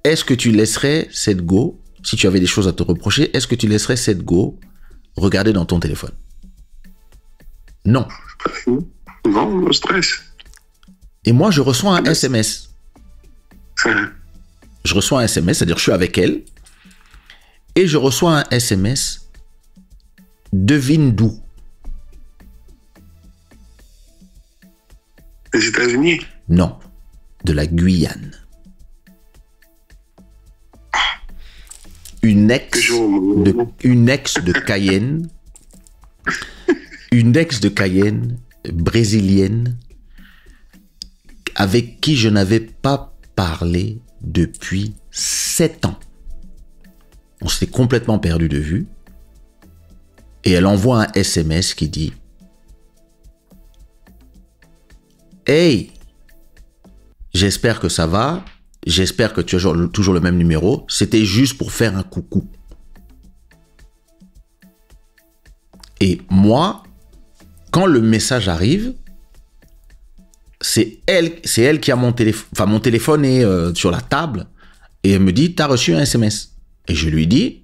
est-ce que tu laisserais cette go, si tu avais des choses à te reprocher, est-ce que tu laisserais cette go regarder dans ton téléphone? Non. Non, le stress. Et moi, je reçois un SMS. Je reçois un SMS, c'est-à-dire je suis avec elle, et je reçois un SMS, devine d'où? Les États-Unis? Non, de la Guyane. Une ex de Cayenne, une ex de Cayenne brésilienne avec qui je n'avais pas parlé depuis 7 ans. On s'était complètement perdu de vue. Et elle envoie un SMS qui dit « Hey, j'espère que ça va. J'espère que tu as toujours le même numéro. C'était juste pour faire un coucou. » Et moi, quand le message arrive, c'est elle qui a mon téléphone. Enfin, mon téléphone est sur la table. Et elle me dit, t'as reçu un SMS. Et je lui dis,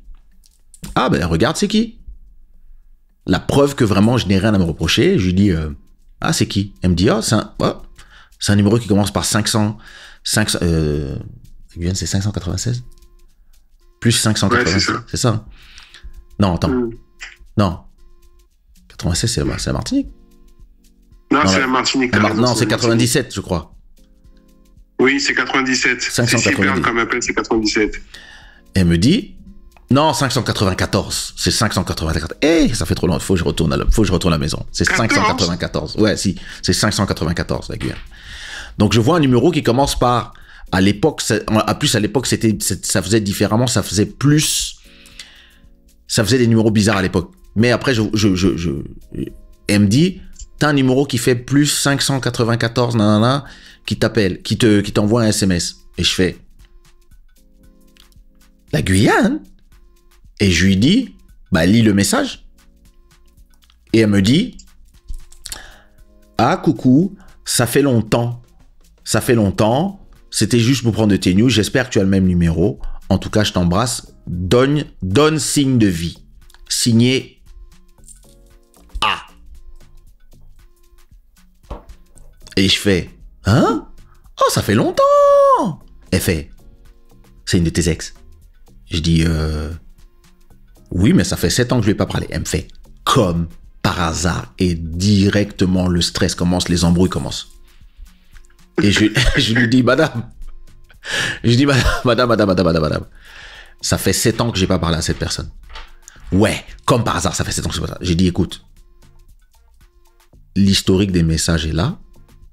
ah ben regarde, c'est qui? La preuve que vraiment je n'ai rien à me reprocher. Je lui dis, ah c'est qui? Elle me dit, c'est un numéro qui commence par 500. C'est 596? Plus 596. Ouais, c'est ça. Non, attends. Non. 96, c'est la Martinique. Non, c'est la Martinique. Non, c'est 97, je crois. Oui, c'est 97. 590. C'est Cypern, comme appelle, c'est 97. Elle me dit, non, 594. C'est 594. Ça fait trop long. Faut que je retourne à la maison. C'est 594. Ouais, si. C'est 594, la Guyane. Donc, je vois un numéro qui commence par, à l'époque, à l'époque, ça faisait différemment, ça faisait des numéros bizarres à l'époque. Mais après, elle me dit, t'as un numéro qui fait plus 594, nanana, qui t'appelle, qui t'envoie un SMS. Et je fais, la Guyane? Et je lui dis, lis le message. Et elle me dit, ah, coucou, ça fait longtemps. C'était juste pour prendre de tes news. J'espère que tu as le même numéro. En tout cas, je t'embrasse. Donne signe de vie. Signé A. Et je fais, hein? Oh, ça fait longtemps. Elle fait, c'est une de tes ex. Je dis, oui, mais ça fait 7 ans que je ne lui ai pas parlé. Elle me fait, comme par hasard. Et directement, le stress commence, les embrouilles commencent. Et je lui dis, madame. Madame. Ça fait 7 ans que je n'ai pas parlé à cette personne. Ouais, comme par hasard, ça fait 7 ans que je ne sais pas ça. J'ai dit, écoute, l'historique des messages est là.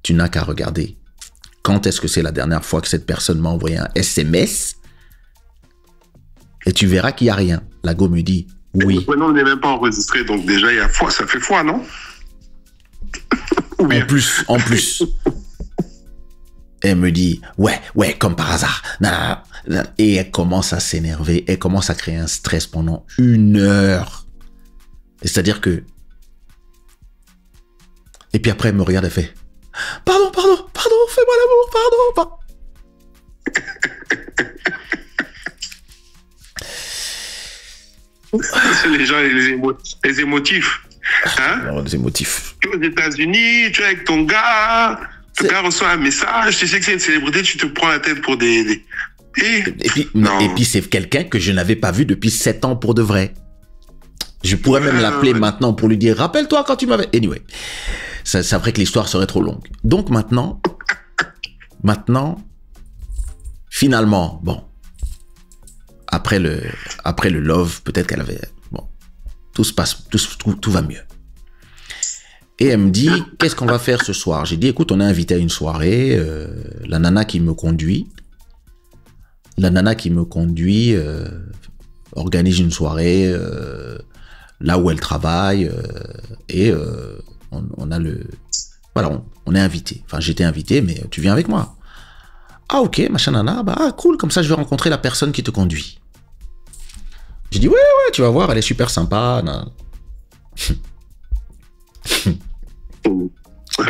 Tu n'as qu'à regarder. Quand est-ce que c'est la dernière fois que cette personne m'a envoyé un SMS? Et tu verras qu'il n'y a rien. La go me dit, oui. Le nom n'est même pas enregistré, donc déjà, il y a foi, ça fait foi, non? En plus. Elle me dit, ouais, comme par hasard. Et elle commence à s'énerver. Elle commence à créer un stress pendant 1 heure. C'est-à-dire que... Et puis après, elle me regarde et fait, pardon, fais-moi l'amour, pardon. C'est les gens, les émotifs. Hein? Alors, les émotifs. Tu es aux États-Unis, tu es avec ton gars, le gars reçoit un message, tu sais que c'est une célébrité, tu te prends la tête pour des... Et puis c'est quelqu'un que je n'avais pas vu depuis 7 ans pour de vrai. Je pourrais même l'appeler maintenant pour lui dire, rappelle-toi quand tu m'avais... Anyway, c'est vrai que l'histoire serait trop longue. Donc maintenant, finalement, bon, après le love, peut-être qu'elle avait... Bon, tout se passe, tout va mieux. Et elle me dit, qu'est-ce qu'on va faire ce soir? J'ai dit, écoute, on est invité à une soirée. La nana qui me conduit organise une soirée là où elle travaille. Et on a le... Voilà, on est invité. Enfin, j'étais invité, mais tu viens avec moi. Ah, ok, machin nana. Cool, comme ça, je vais rencontrer la personne qui te conduit. J'ai dit, ouais, tu vas voir, elle est super sympa.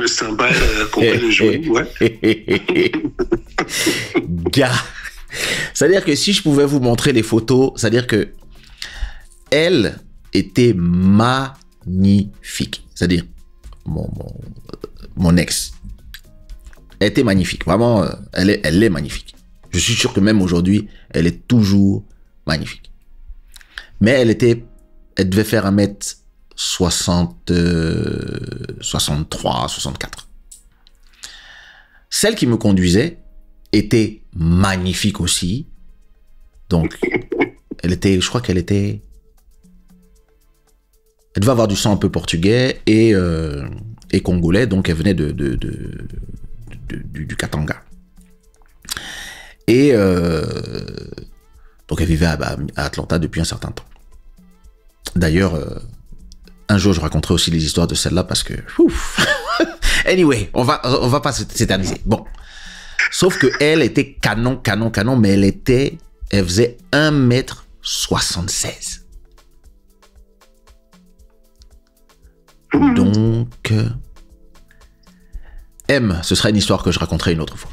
Sympa, compris le joli, ouais. Gars, c'est-à-dire que si je pouvais vous montrer les photos, c'est-à-dire que elle était magnifique. C'est-à-dire, mon ex, elle était magnifique. Vraiment, elle est magnifique. Je suis sûr que même aujourd'hui, elle est toujours magnifique. Mais elle devait faire 1m63, 64. Celle qui me conduisait était magnifique aussi. Donc, elle devait avoir du sang un peu portugais et congolais, donc elle venait du Katanga. Et donc elle vivait à Atlanta depuis un certain temps. D'ailleurs, un jour je raconterai aussi les histoires de celle-là parce que... Anyway, on va pas s'éterniser. Bon. Sauf que elle était canon, mais elle faisait 1m76. Donc, M, ce sera une histoire que je raconterai une autre fois.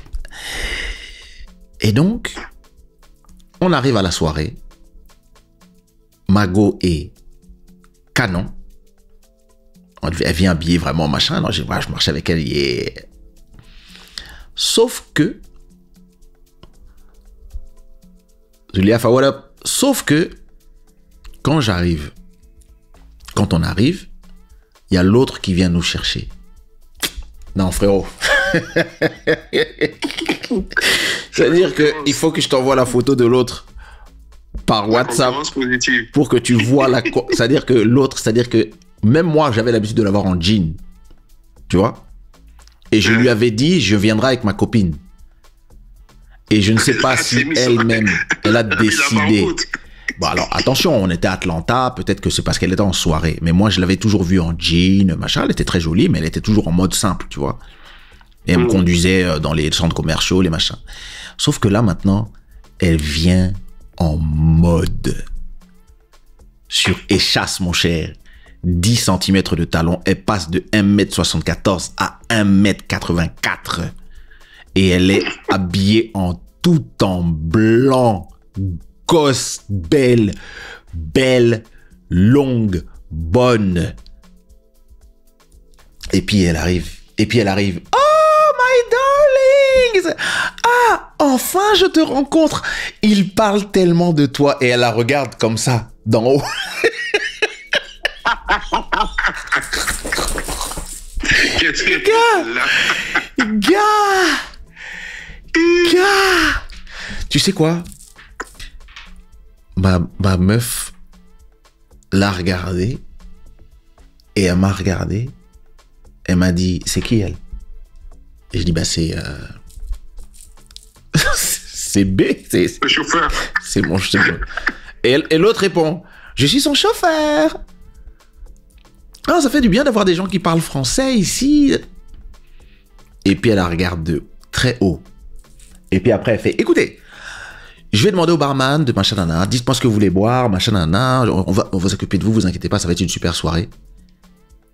Et donc, on arrive à la soirée. Mago est canon. Elle vient habillée vraiment machin. Alors je marche avec elle. Yeah. Sauf que, quand on arrive, il y a l'autre qui vient nous chercher. Non, frérot. C'est-à-dire qu'il faut que je t'envoie la photo de l'autre par WhatsApp pour que tu vois la... C'est-à-dire que l'autre, c'est-à-dire que même moi, j'avais l'habitude de l'avoir en jean. Tu vois? Et je lui avais dit, je viendrai avec ma copine. Et je ne sais pas si elle-même, elle a décidé... Bon, alors, attention, on était à Atlanta, peut-être que c'est parce qu'elle était en soirée. Mais moi, je l'avais toujours vue en jean, machin. Elle était très jolie, mais elle était toujours en mode simple, tu vois. Et elle me conduisait dans les centres commerciaux, les machins. Sauf que là, maintenant, elle vient en mode sur échasse, mon cher. 10 cm de talon. Elle passe de 1m74 à 1m84. Et elle est habillée en tout en blanc. Gosse, belle, longue, bonne. Et puis elle arrive. Oh, my darlings! Ah, enfin je te rencontre. Il parle tellement de toi. Et elle la regarde comme ça, d'en haut. Qu'est-ce que Gars! Tu sais quoi? Ma meuf l'a regardé et elle m'a regardé. Elle m'a dit, c'est qui elle? Et je dis, c'est c'est B. le chauffeur. C'est mon chauffeur. Et l'autre répond, je suis son chauffeur. Ah, ça fait du bien d'avoir des gens qui parlent français ici. Et puis elle la regarde de très haut. Et puis après elle fait, écoutez, je vais demander au barman de machin nana, dites-moi ce que vous voulez boire, machin nana, on va s'occuper de vous, vous inquiétez pas, ça va être une super soirée.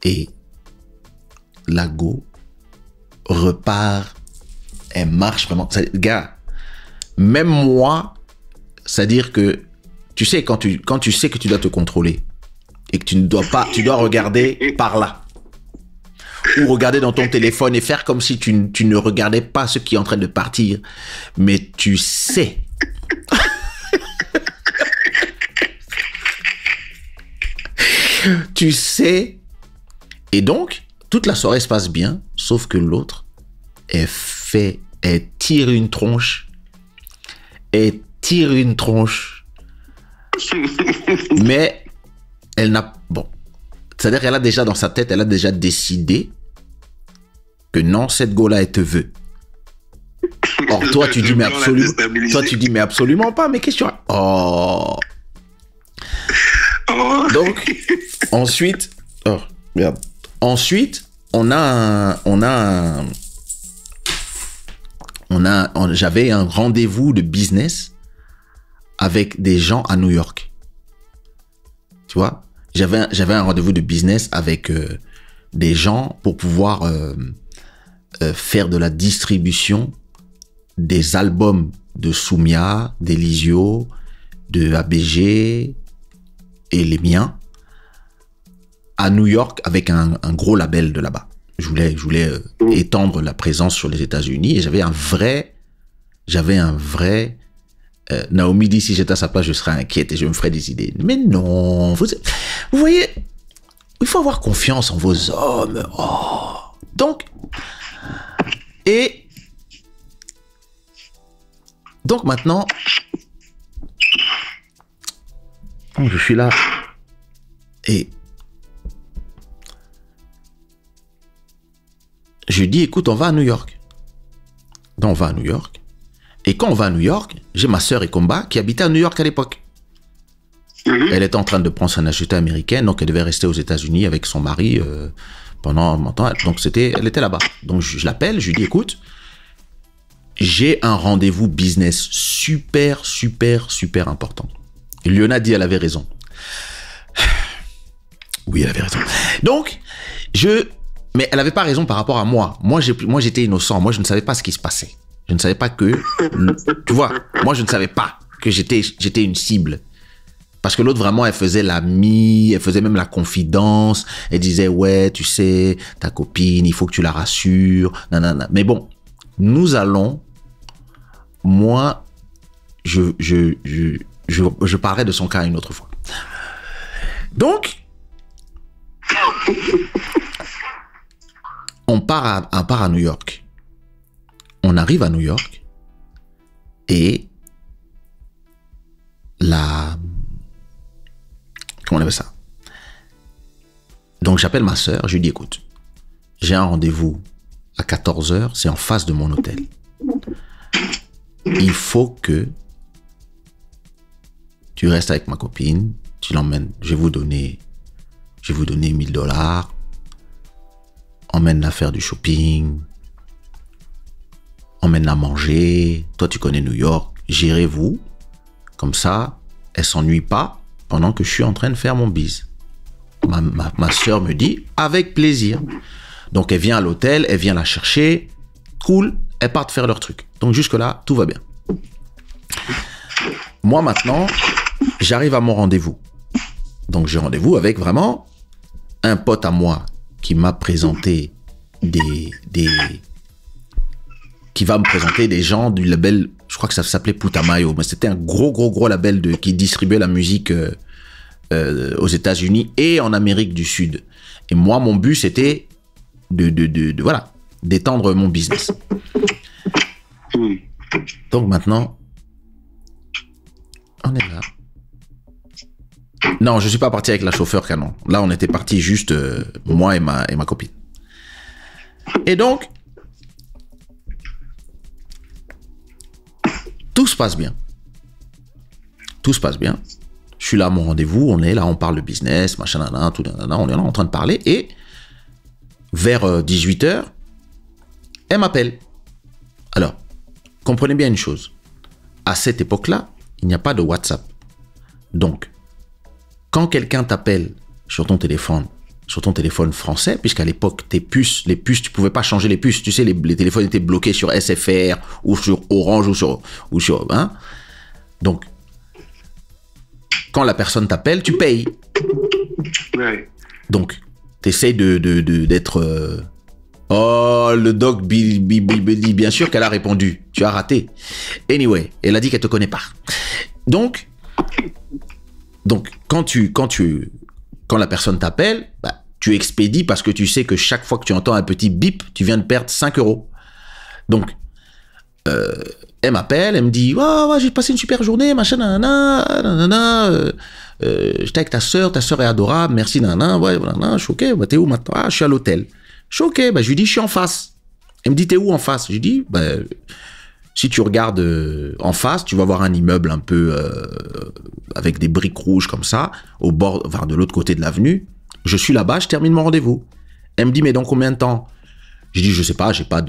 Et la go repart, elle marche vraiment. Gars, même moi, c'est-à-dire que, tu sais, quand tu sais que tu dois te contrôler et que tu ne dois pas, tu dois regarder par là. Ou regarder dans ton téléphone et faire comme si tu ne regardais pas ce qui est en train de partir. Mais tu sais. Tu sais. Et donc, toute la soirée se passe bien, sauf que l'autre, elle tire une tronche. Mais elle n'a... Bon. C'est-à-dire qu'elle a déjà dans sa tête, elle a déjà décidé que non, cette go-là, elle te veut. Or, toi, tu dis, mais absolument pas. Mais qu'est-ce que tu as? Oh. Donc, ensuite, oh, merde. Ensuite, j'avais un rendez-vous de business avec des gens à New York. Tu vois? J'avais un rendez-vous de business avec des gens pour pouvoir faire de la distribution des albums de Soumia, d'Elisio, de ABG et les miens à New York avec un gros label de là-bas. Je voulais étendre la présence sur les États-Unis et j'avais un vrai Naomi dit, si j'étais à sa place, je serais inquiète et je me ferais des idées. Mais non, vous voyez, il faut avoir confiance en vos hommes. Oh. Donc maintenant, je suis là et je dis, écoute, on va à New York. Donc on va à New York. Et quand on va à New York, j'ai ma sœur Ekomba qui habitait à New York à l'époque. Elle était en train de prendre sa nationalité américaine, donc elle devait rester aux États-Unis avec son mari pendant un temps. Donc elle était là-bas. Donc je l'appelle, je lui dis, écoute, j'ai un rendez-vous business super important. Et Liona dit, elle avait raison. Oui, elle avait raison. Donc, mais elle n'avait pas raison par rapport à moi. Moi, j'étais innocent. Moi, je ne savais pas ce qui se passait. Je ne savais pas que... Tu vois, moi, je ne savais pas que j'étais une cible. Parce que l'autre, vraiment, elle faisait l'amie, elle faisait même la confidence. Elle disait, ouais, tu sais, ta copine, il faut que tu la rassures. Nanana. Mais bon, nous allons... Moi, je parlerai de son cas une autre fois. Donc... On part à New York. On arrive à New York et comment on appelle ça? Donc j'appelle ma sœur, je lui dis écoute, j'ai un rendez-vous à 14h, c'est en face de mon hôtel. Il faut que tu restes avec ma copine, tu l'emmènes, je vais vous donner $1000, emmène-la faire du shopping, emmène-la manger, toi tu connais New York, gérez-vous, comme ça, elle s'ennuie pas pendant que je suis en train de faire mon bise. Ma sœur me dit, avec plaisir. Donc elle vient à l'hôtel, elle vient la chercher, cool, elles partent faire leur truc. Donc jusque-là, tout va bien. Moi maintenant, j'arrive à mon rendez-vous. Donc j'ai rendez-vous avec vraiment un pote à moi qui m'a présenté qui va me présenter des gens du label, je crois que ça s'appelait Putamayo, mais c'était un gros label qui distribuait la musique aux États-Unis et en Amérique du Sud. Et moi, mon but, c'était voilà, d'étendre mon business. Donc maintenant, on est là. Non, je suis pas parti avec la chauffeur canon. Là, on était parti juste moi et ma copine. Et donc, tout se passe bien. Tout se passe bien. Je suis là à mon rendez-vous, on est là, on parle de business, machin, nanana, tout, nanana, on est là en train de parler et vers 18h, elle m'appelle. Alors, comprenez bien une chose. À cette époque-là, il n'y a pas de WhatsApp. Donc, quand quelqu'un t'appelle sur ton téléphone français, puisqu'à l'époque, les puces, tu pouvais pas changer les puces. Tu sais, les téléphones étaient bloqués sur SFR ou sur Orange ou sur hein. Donc, quand la personne t'appelle, tu payes. Ouais. Donc, tu essaies d'être... Oh, le doc dit bien sûr qu'elle a répondu. Tu as raté. Anyway, elle a dit qu'elle te connaît pas. Donc quand la personne t'appelle, bah, tu expédies parce que tu sais que chaque fois que tu entends un petit bip, tu viens de perdre 5 €. Donc, elle m'appelle, elle me dit ouais, j'ai passé une super journée, machin, nanana, j'étais avec ta sœur est adorable, merci, nanana, ouais, nanana, je suis ok, bah, t'es où maintenant? Ah, je suis à l'hôtel. Je suis ok, bah, je lui dis, je suis en face. Elle me dit, t'es où en face? Je lui dis, bah, si tu regardes en face, tu vas voir un immeuble un peu avec des briques rouges comme ça, au bord, enfin, de l'autre côté de l'avenue. Je suis là-bas, je termine mon rendez-vous. Elle me dit, mais dans combien de temps? Je dis, je sais pas, j'ai pas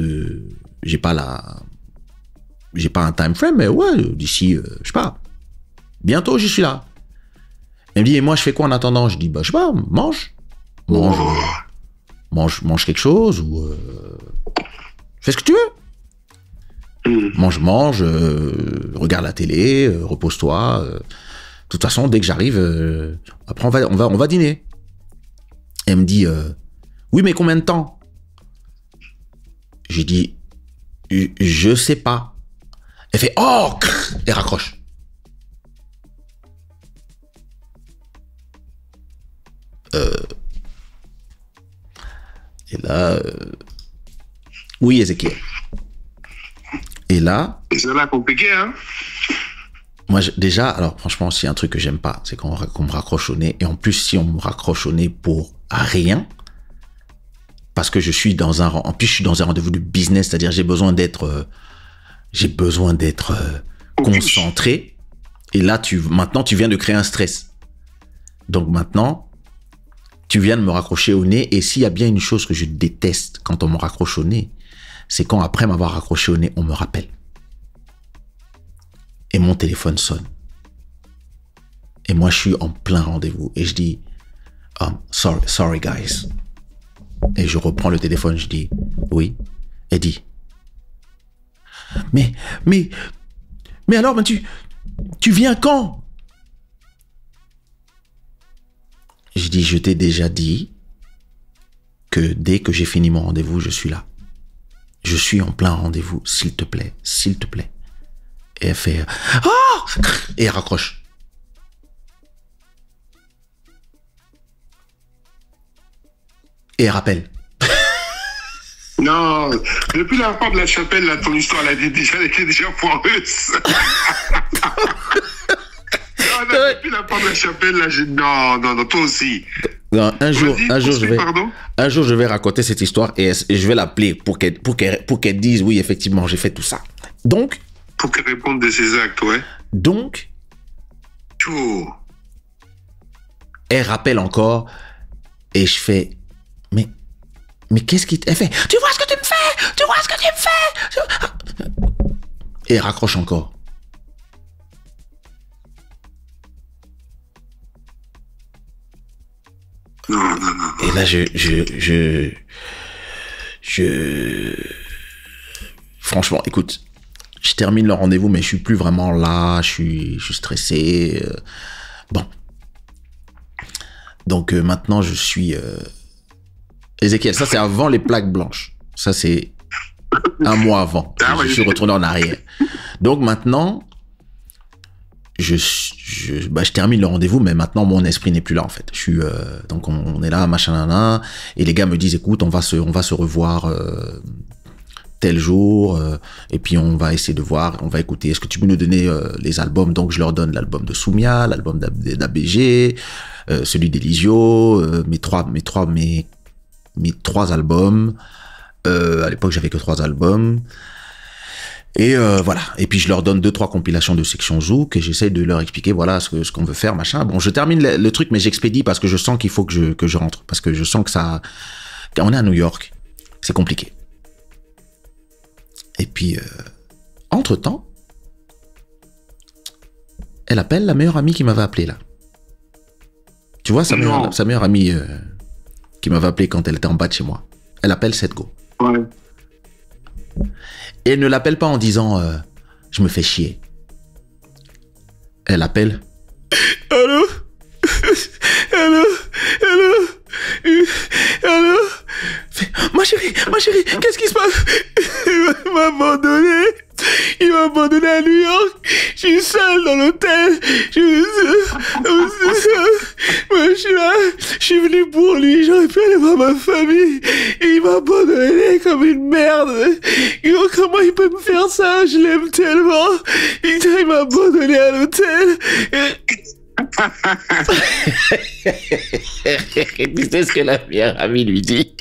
un time frame, mais ouais, d'ici, je sais pas, bientôt, je suis là. Elle me dit, et moi, je fais quoi en attendant? Je dis, bah, je sais pas, mange quelque chose ou fais ce que tu veux. Mange, regarde la télé, repose-toi. De toute façon, dès que j'arrive, après on va dîner. Elle me dit, oui, mais combien de temps? J'ai dit, je sais pas. Elle fait, oh, et raccroche. Et là, oui, Ezekiel. Et là, c'est là compliqué, hein. Moi, déjà, alors franchement, s'il y a un truc que j'aime pas, c'est qu'on me raccroche au nez. Et en plus, si on me raccroche au nez pour rien, parce que je suis dans un rendez-vous de business, c'est-à-dire j'ai besoin d'être concentré. Et là, maintenant, tu viens de créer un stress. Donc maintenant, tu viens de me raccrocher au nez. Et s'il y a bien une chose que je déteste quand on me raccroche au nez, c'est quand après m'avoir raccroché au nez, on me rappelle. Et mon téléphone sonne. Et moi, je suis en plein rendez-vous. Et je dis, sorry guys. Et je reprends le téléphone, je dis, oui. Elle dit, mais alors, tu viens quand? Je dis, je t'ai déjà dit que dès que j'ai fini mon rendez-vous, je suis là. Je suis en plein rendez-vous, s'il te plaît, s'il te plaît. Et elle fait, ah! Et elle raccroche. Et elle rappelle. Non, depuis la porte de la chapelle, là, ton histoire, elle était déjà foireuse. Non, depuis la porte de la chapelle, là, non, non, non, toi aussi. Non, un jour, Pardon. un jour, je vais raconter cette histoire et je vais l'appeler pour qu'elle dise, oui, effectivement, j'ai fait tout ça. Donc. Pour qu'elle réponde de ses actes, ouais. Donc. Oh. Elle rappelle encore et je fais, mais qu'est-ce qui elle fait, tu vois ce que tu me fais, tu vois ce que tu me fais. Et elle raccroche encore. Non, non, non. Et là, franchement, écoute, je termine le rendez-vous, mais je suis plus vraiment là, je suis stressé. Bon. Donc maintenant, je suis... Ézéchiel, ça c'est avant les plaques blanches. Ça c'est un mois avant. Je suis retourné en arrière. Donc maintenant, je termine le rendez-vous, mais maintenant mon esprit n'est plus là en fait. Je suis donc on est là, machin, nana, et les gars me disent écoute, on va se revoir tel jour, et puis on va essayer de voir, on va écouter. Est-ce que tu peux nous donner les albums? Donc je leur donne l'album de Soumia, l'album d'ABG, celui d'Elisio, mes trois albums. À l'époque, j'avais que 3 albums. Et voilà. Et puis, je leur donne 2-3 compilations de Section Zouk et j'essaye de leur expliquer, voilà, ce qu'on veut faire, machin. Bon, je termine le truc, mais j'expédie parce que je sens qu'il faut que je rentre. Parce que je sens que ça... On est à New York. C'est compliqué. Et puis, entre-temps, elle appelle la meilleure amie qui m'avait appelé, là. Tu vois, sa meilleure amie... qui m'avait appelé quand elle était en bas de chez moi. Elle appelle Setgo. Ouais. Et elle ne l'appelle pas en disant je me fais chier. Elle appelle allô allô allô allô. Ma chérie, qu'est-ce qui se passe? Il m'a abandonné. Il m'a abandonné à New York. Je suis seul dans l'hôtel. Moi, je suis là. Je suis venu pour lui. J'aurais pu aller voir ma famille. Et il m'a abandonné comme une merde. Comment il peut me faire ça? Je l'aime tellement. Il m'a abandonné à l'hôtel. Tu sais ce que la meilleure amie lui dit?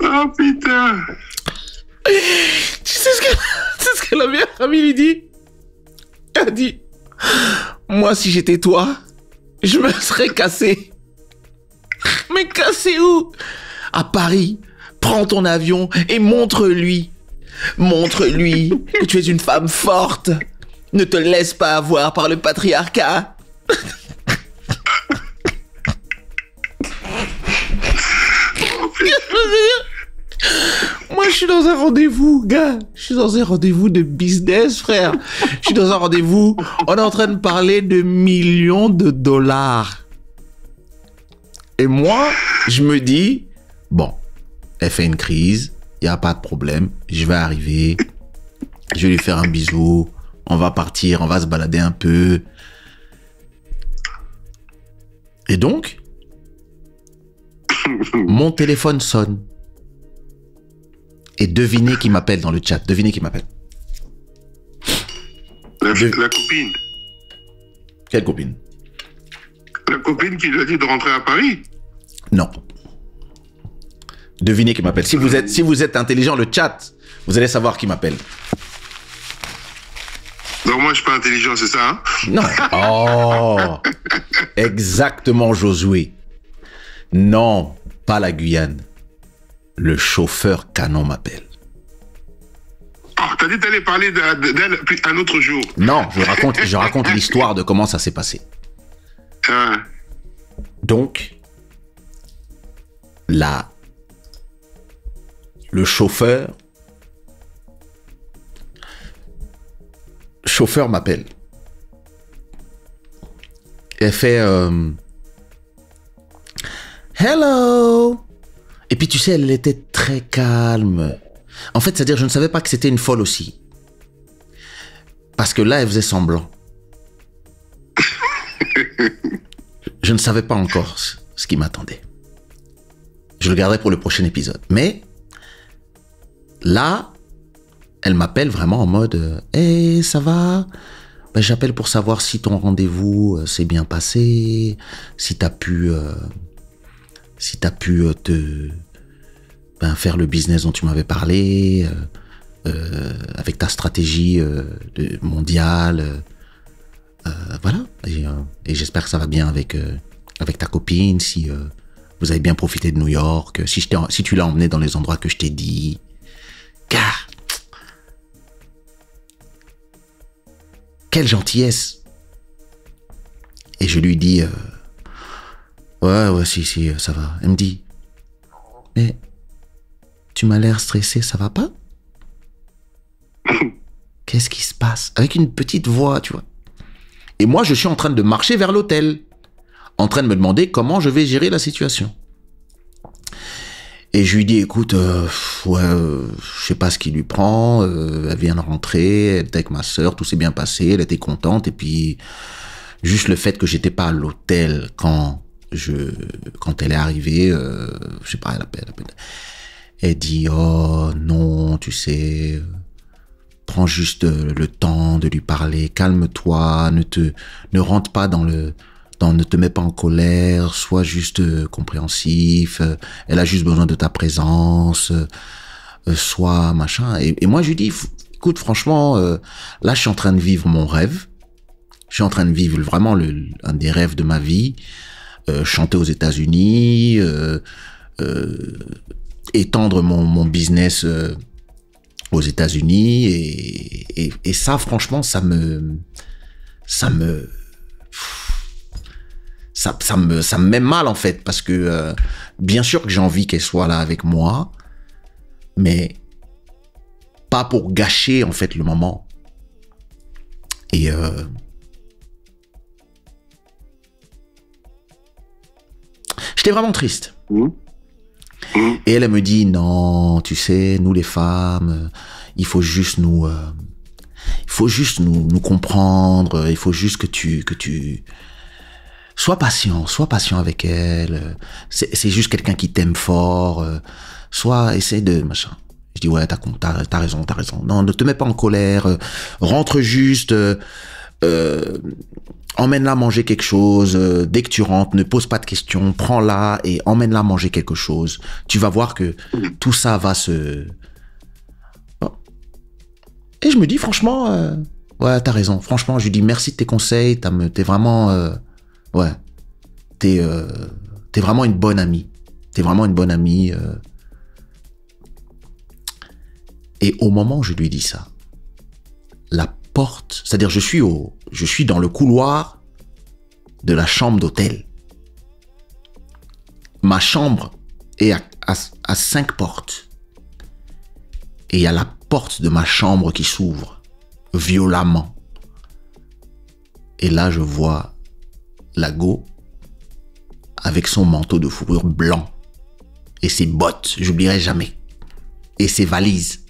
Oh putain! Tu sais ce que la meilleure amie lui dit? Elle dit, moi si j'étais toi, je me serais cassé. Mais cassé où? À Paris. Prends ton avion et montre-lui. Montre-lui que tu es une femme forte. Ne te laisse pas avoir par le patriarcat. Moi, je suis dans un rendez-vous, gars. Je suis dans un rendez-vous de business, frère. Je suis dans un rendez-vous. On est en train de parler de millions de dollars. Et moi, je me dis, bon, elle fait une crise. Il n'y a pas de problème. Je vais arriver. Je vais lui faire un bisou. On va partir. On va se balader un peu. Et donc, mon téléphone sonne. Et devinez qui m'appelle dans le chat. Devinez qui m'appelle. La copine. Quelle copine? La copine qui lui a dit de rentrer à Paris? Non. Devinez qui m'appelle. Si vous êtes intelligent, le chat, vous allez savoir qui m'appelle. Donc moi, je suis pas intelligent, c'est ça, hein? Non. Oh. Exactement, Josué. Non, pas la Guyane. Le chauffeur canon m'appelle. Oh, t'as dit d'aller parler d'elle un autre jour. Non, je raconte l'histoire de comment ça s'est passé. Ah. Donc, le chauffeur m'appelle. Elle fait hello. Et puis tu sais, elle était très calme. En fait, c'est-à-dire, je ne savais pas que c'était une folle aussi. Parce que là, elle faisait semblant. je ne savais pas encore ce qui m'attendait. Je le garderai pour le prochain épisode. Mais là, elle m'appelle vraiment en mode « Hey, ça va ? Ben, j'appelle pour savoir si ton rendez-vous s'est bien passé, si t'as pu faire le business dont tu m'avais parlé, avec ta stratégie mondiale. Voilà. Et j'espère que ça va bien avec ta copine, si vous avez bien profité de New York, si tu l'as emmené dans les endroits que je t'ai dit. Car quelle gentillesse. Et je lui dis ouais, si, ça va. Elle me dit, mais tu m'as l'air stressé, ça va pas? Qu'est-ce qui se passe? Avec une petite voix, tu vois. Et moi, je suis en train de marcher vers l'hôtel, en train de me demander comment je vais gérer la situation. Et je lui dis, écoute, je sais pas ce qui lui prend, elle vient de rentrer, elle était avec ma sœur, tout s'est bien passé, elle était contente, et puis juste le fait que j'étais pas à l'hôtel quand elle est arrivée, je sais pas, elle appelle. Elle dit, oh non, tu sais, prends juste le temps de lui parler, calme-toi, ne rentre pas ne te mets pas en colère, sois juste compréhensif, elle a juste besoin de ta présence, sois machin. Et moi je lui dis, écoute, franchement, là je suis en train de vivre mon rêve, je suis en train de vivre vraiment un des rêves de ma vie, chanter aux États-Unis, étendre mon business aux États-Unis, et ça franchement ça me met mal en fait, parce que bien sûr que j'ai envie qu'elle soit là avec moi, mais pas pour gâcher en fait le moment. Et j'étais vraiment triste. Et elle me dit, non, tu sais, nous les femmes, il faut juste nous comprendre, il faut juste que tu sois patient avec elle, c'est juste quelqu'un qui t'aime fort, essaie de machin. Je dis, ouais, t'as raison. Non, ne te mets pas en colère, rentre juste, emmène-la manger quelque chose, dès que tu rentres, ne pose pas de questions, prends-la et emmène-la manger quelque chose. Tu vas voir que tout ça va se... Et je me dis, franchement, ouais, t'as raison. Franchement, je lui dis merci de tes conseils, t'es vraiment... ouais, t'es vraiment une bonne amie. Et au moment où je lui dis ça, la porte, c'est-à-dire je suis dans le couloir de la chambre d'hôtel. Ma chambre est à 5 portes. Et il y a la porte de ma chambre qui s'ouvre violemment. Et là, je vois Lago avec son manteau de fourrure blanc et ses bottes, j'oublierai jamais, et ses valises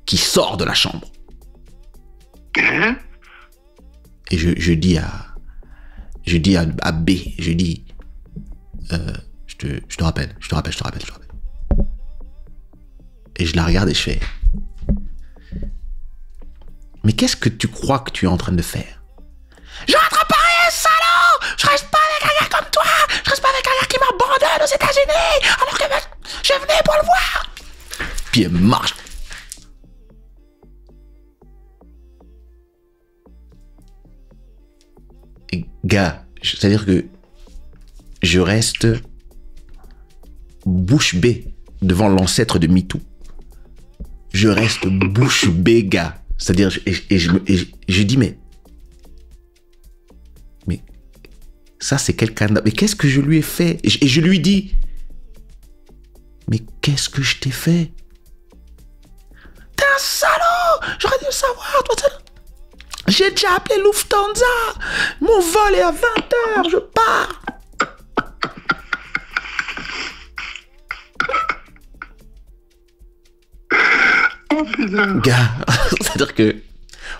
qui sort de la chambre. Et je dis à B, je dis, je te rappelle. Et je la regarde et je fais, mais qu'est-ce que tu crois que tu es en train de faire? Je rentre pas rien, salaud! Je reste pas avec un gars comme toi! Je reste pas avec un gars qui m'abandonne aux États-Unis! Alors que je venais pour le voir! Puis elle marche. Et gars, c'est-à-dire que je reste bouche bée devant l'ancêtre de MeToo. Je reste bouche bée, gars. C'est-à-dire, et je dis, mais ça, c'est quelqu'un... Mais qu'est-ce que je lui ai fait? Et je lui dis, mais qu'est-ce que je t'ai fait? T'es un salaud! J'aurais dû le savoir, toi. J'ai déjà appelé Lufthansa. Mon vol est à 20h, je pars. Oh putain. Gars, c'est-à-dire que...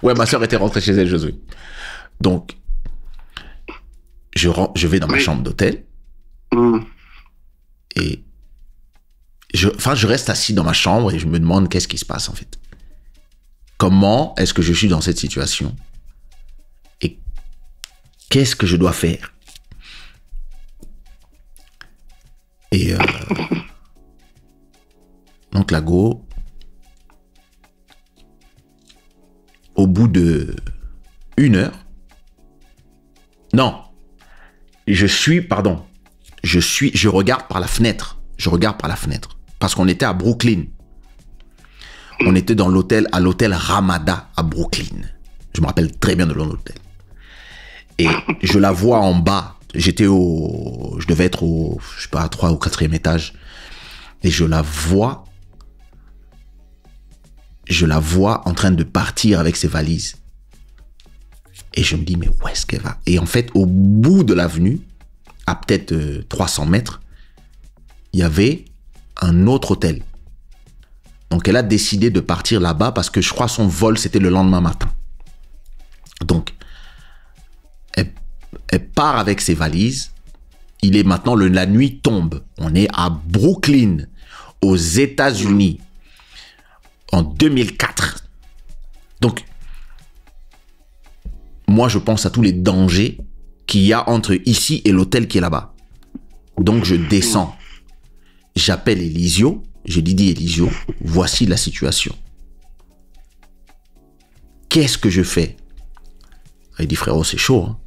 Ouais, ma soeur était rentrée chez elle, Josué. Donc, je vais dans ma chambre d'hôtel. Et je reste assis dans ma chambre et je me demande qu'est-ce qui se passe en fait. Comment est-ce que je suis dans cette situation? Et qu'est-ce que je dois faire? Et donc la go, au bout de 1 heure, non, je regarde par la fenêtre. Je regarde par la fenêtre. Parce qu'on était à Brooklyn. On était dans à l'hôtel Ramada à Brooklyn. Je me rappelle très bien de l'hôtel. Et je la vois en bas. Je devais être je sais pas, à 3e ou 4e étage. Et je la vois en train de partir avec ses valises. Et je me dis, mais où est-ce qu'elle va? Et en fait, au bout de l'avenue, à peut-être 300 mètres, il y avait un autre hôtel. Donc, elle a décidé de partir là-bas parce que je crois son vol, c'était le lendemain matin. Donc, elle part avec ses valises. Il est maintenant, la nuit tombe. On est à Brooklyn, aux États-Unis, en 2004. Donc, moi, je pense à tous les dangers qu'il y a entre ici et l'hôtel qui est là-bas. Donc, je descends. J'appelle Elisio. J'ai dit, Elisio, voici la situation. Qu'est-ce que je fais? Il dit, frérot, c'est chaud. Hein?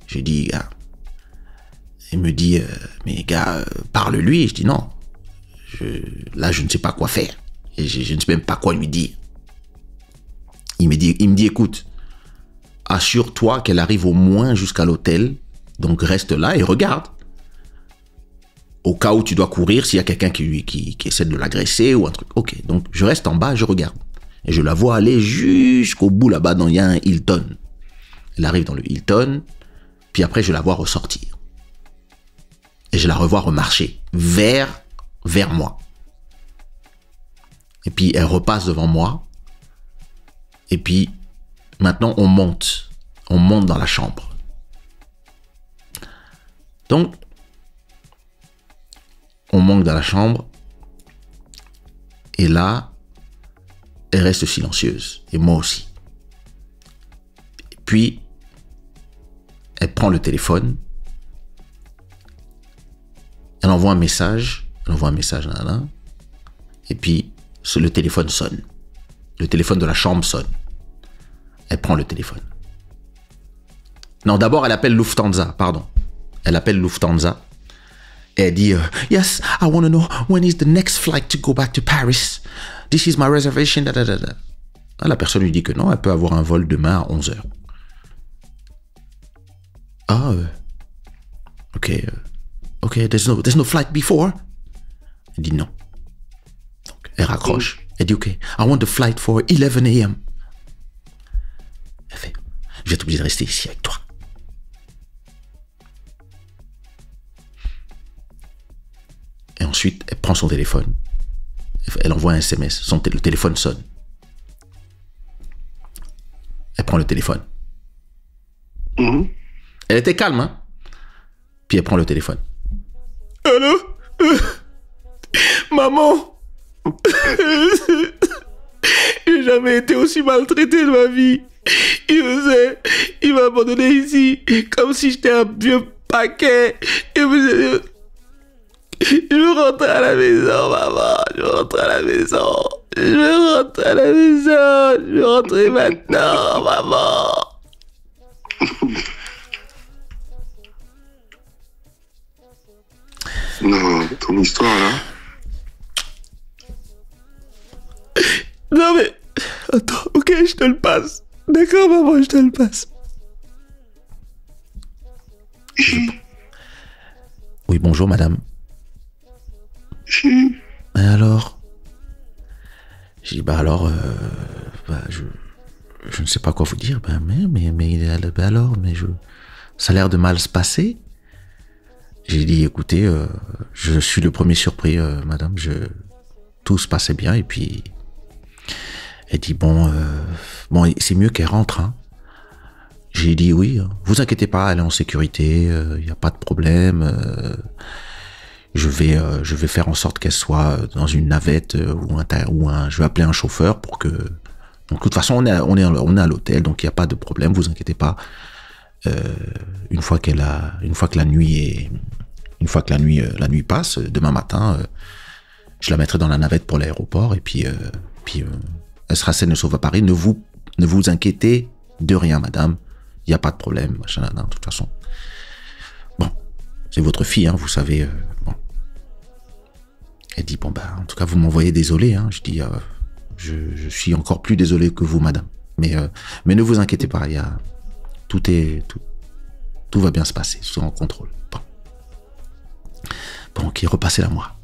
J'ai dit, gars. Il me dit, mais gars, parle-lui. Je dis, non. Là, je ne sais pas quoi faire. Et je ne sais même pas quoi lui dire. Il me dit, écoute, assure-toi qu'elle arrive au moins jusqu'à l'hôtel. Donc, reste là et regarde. Au cas où tu dois courir, s'il y a quelqu'un qui essaie de l'agresser ou un truc. Ok, donc je reste en bas, je regarde. Et je la vois aller jusqu'au bout là-bas, il y a un Hilton. Elle arrive dans le Hilton, puis après je la vois ressortir. Et je la revois remarcher vers moi. Et puis elle repasse devant moi. Et puis maintenant on monte dans la chambre. Donc, on monte dans la chambre et là, elle reste silencieuse et moi aussi. Et puis, elle prend le téléphone, elle envoie un message, là, et puis le téléphone sonne. Le téléphone de la chambre sonne. Elle prend le téléphone. Non, d'abord, elle appelle Lufthansa, pardon. Elle appelle Lufthansa. Et elle dit, yes, I want to know when is the next flight to go back to Paris. This is my reservation. Da, da, da, da. La personne lui dit que non, elle peut avoir un vol demain à 11h. Ah, ok, there's no flight before. Elle dit non. Donc, elle raccroche. Elle dit, ok, I want the flight for 11 a.m. Elle fait, je vais être obligé de rester ici avec toi. Et ensuite, elle prend son téléphone. Elle envoie un SMS. Le téléphone sonne. Elle prend le téléphone. Elle était calme, hein. Puis elle prend le téléphone. Allô? Maman? J'ai jamais été aussi maltraité de ma vie. Il m'a abandonné ici comme si j'étais un vieux paquet. Je veux rentrer à la maison, maman. Je veux rentrer à la maison. Je veux rentrer maintenant, maman. Non, ton histoire, là. Non, mais... Attends, ok, je te le passe. D'accord, maman, je te le passe. Oui, bonjour, madame. Et alors? J'ai dit, je ne sais pas quoi vous dire. Ça a l'air de mal se passer. J'ai dit, écoutez, je suis le premier surpris, madame. Tout se passait bien. Et puis, elle dit, bon, c'est mieux qu'elle rentre. Hein. J'ai dit oui, vous inquiétez pas, elle est en sécurité, il n'y a pas de problème. Je vais faire en sorte qu'elle soit dans une navette je vais appeler un chauffeur pour que. Donc de toute façon, on est à l'hôtel, donc il n'y a pas de problème, vous inquiétez pas. Une fois que la nuit passe, demain matin, je la mettrai dans la navette pour l'aéroport et puis elle sera saine et sauve à Paris. Ne vous inquiétez de rien, madame. Il n'y a pas de problème, machin, de toute façon. Bon, c'est votre fille, hein, vous savez. Bon. Elle dit, bon, en tout cas, vous m'envoyez désolé. Hein. Je dis, je suis encore plus désolé que vous, madame. Mais ne vous inquiétez pas, tout va bien se passer, sous en contrôle. Bon, ok, repassez-la moi.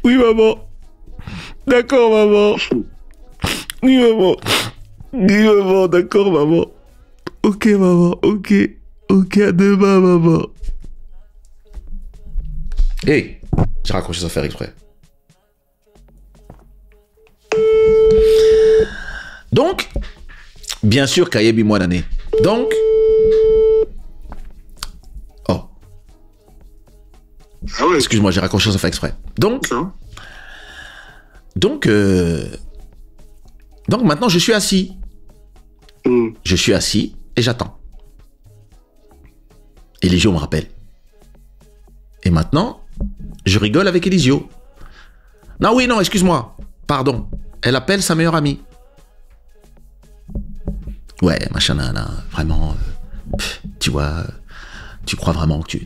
Oui, maman. D'accord, maman. Oui, maman. Oui, maman, d'accord, maman. Ok, maman, ok. Ok, à demain, maman. Hey, j'ai raccroché sans faire exprès. Donc, bien sûr, Kayebi moi l'année. Donc, oh. Ah ouais. Excuse-moi, j'ai raccroché sans faire exprès. Donc maintenant, je suis assis. Je suis assis et j'attends. Elisio me rappelle. Et maintenant, je rigole avec Elisio. Non, oui, non, excuse-moi. Pardon. Elle appelle sa meilleure amie. Ouais, machin, vraiment, tu vois, tu crois vraiment que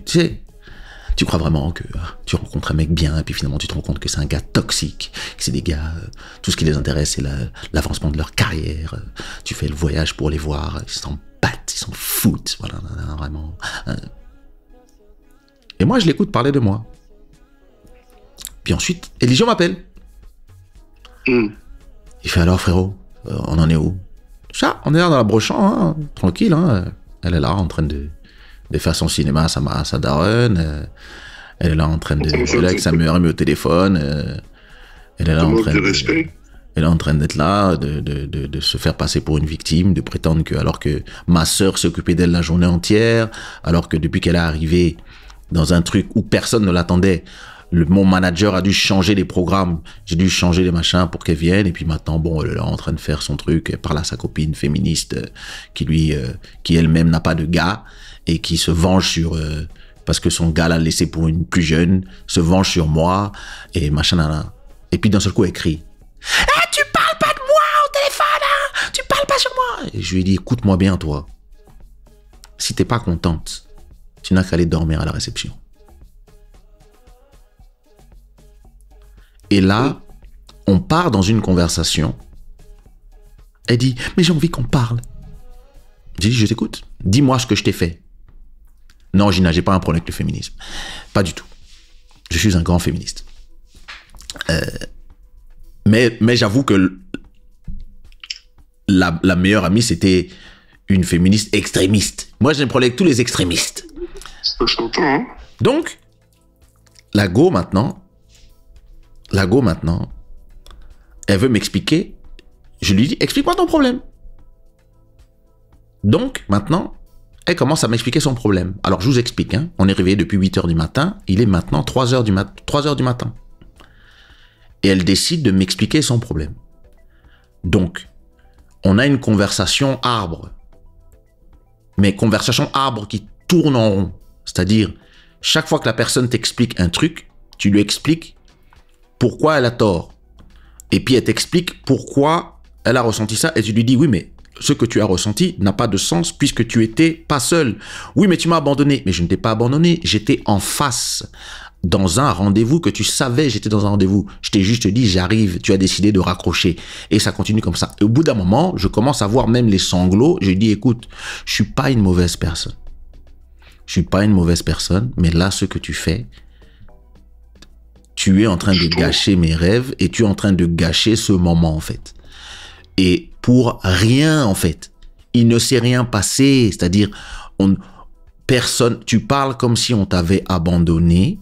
tu crois vraiment que tu rencontres un mec bien, et puis finalement tu te rends compte que c'est un gars toxique, que c'est des gars, tout ce qui les intéresse, c'est l'avancement de leur carrière. Tu fais le voyage pour les voir, ils s'en battent, ils s'en foutent, voilà, vraiment. Et moi, je l'écoute parler de moi. Puis ensuite, Elisio m'appelle. Il fait, alors frérot, on en est où? Ça, on est là dans la brochant, hein, tranquille, hein. Elle est là en train de faire son cinéma à sa daronne. Elle est là en train de... Elle est là avec sa meilleure amie au téléphone. Elle est là en train d'être là, de se faire passer pour une victime, de prétendre que, alors que ma sœur s'occupait d'elle la journée entière, alors que depuis qu'elle est arrivée dans un truc où personne ne l'attendait, mon manager a dû changer les programmes, j'ai dû changer les machins pour qu'elle vienne, et puis maintenant, bon, elle est là en train de faire son truc, elle parle à sa copine féministe qui elle-même n'a pas de gars, et qui se venge sur, parce que son gars l'a laissé pour une plus jeune, se venge sur moi, et machin, et puis d'un seul coup, elle crie. Eh, tu parles pas de moi au téléphone, hein? Tu parles pas sur moi! Et je lui ai dit, écoute-moi bien, toi. Si t'es pas contente, tu n'as qu'à aller dormir à la réception. Et là, on part dans une conversation. Elle dit, mais j'ai envie qu'on parle. J'ai dit, je t'écoute. Dis-moi ce que je t'ai fait. Non, Gina, j'ai pas un problème avec le féminisme. Pas du tout. Je suis un grand féministe. Mais j'avoue que la meilleure amie, c'était une féministe extrémiste. Moi, j'ai un problème avec tous les extrémistes. Je t'entends, hein. Donc, la go maintenant, elle veut m'expliquer. Je lui dis, explique-moi ton problème. Donc, maintenant, elle commence à m'expliquer son problème. Alors, je vous explique, hein. On est réveillé depuis 8h du matin. Il est maintenant 3h du matin. Et elle décide de m'expliquer son problème. Donc, on a une conversation arbre. Mais conversation arbre qui tourne en rond. C'est-à-dire, chaque fois que la personne t'explique un truc, tu lui expliques pourquoi elle a tort. Et puis elle t'explique pourquoi elle a ressenti ça. Et tu lui dis, oui, mais ce que tu as ressenti n'a pas de sens puisque tu étais pas seul. Oui, mais tu m'as abandonné. Mais je ne t'ai pas abandonné. J'étais en face dans un rendez-vous que tu savais, j'étais dans un rendez-vous. Je t'ai juste dit, j'arrive. Tu as décidé de raccrocher. Et ça continue comme ça. Et au bout d'un moment, je commence à voir même les sanglots. Je dis, écoute, je suis pas une mauvaise personne. Je suis pas une mauvaise personne. Mais là, ce que tu fais, tu es en train de gâcher mes rêves et tu es en train de gâcher ce moment, en fait. Et pour rien, en fait. Il ne s'est rien passé. C'est-à-dire, personne, tu parles comme si on t'avait abandonné,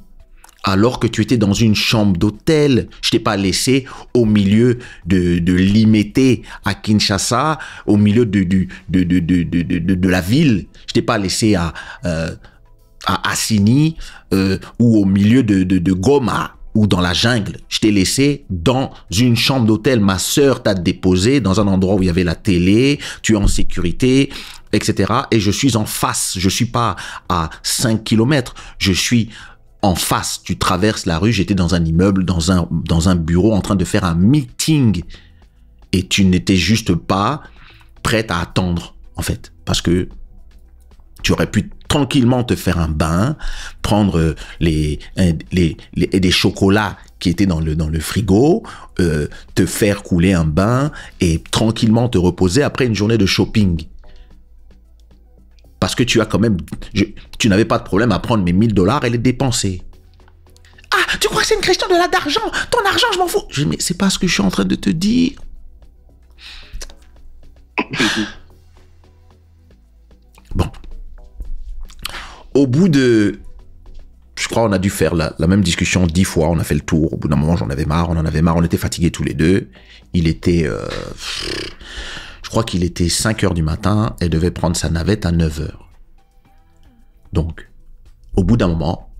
alors que tu étais dans une chambre d'hôtel. Je t'ai pas laissé au milieu de l'Imété à Kinshasa, au milieu de la ville. Je t'ai pas laissé à Assini ou au milieu de Goma ou dans la jungle. Je t'ai laissé dans une chambre d'hôtel. Ma sœur t'a déposé dans un endroit où il y avait la télé, tu es en sécurité, etc. Et je suis en face. Je suis pas à 5 kilomètres. Je suis en face. Tu traverses la rue. J'étais dans un immeuble, dans un bureau en train de faire un meeting. Et tu n'étais juste pas prête à attendre, en fait. Parce que tu aurais pu tranquillement te faire un bain, prendre des chocolats qui étaient dans le frigo, te faire couler un bain et tranquillement te reposer après une journée de shopping. Parce que tu as quand même, tu n'avais pas de problème à prendre mes $1000 et les dépenser. Ah, tu crois que c'est une question d'argent? Ton argent, je m'en fous. Je dis, mais c'est pas ce que je suis en train de te dire. Bon. Au bout de, je crois on a dû faire la même discussion 10 fois, on a fait le tour. Au bout d'un moment, j'en avais marre, on en avait marre, on était fatigués tous les deux. Il était, je crois qu'il était 5 heures du matin et devait prendre sa navette à 9 heures. Donc, au bout d'un moment,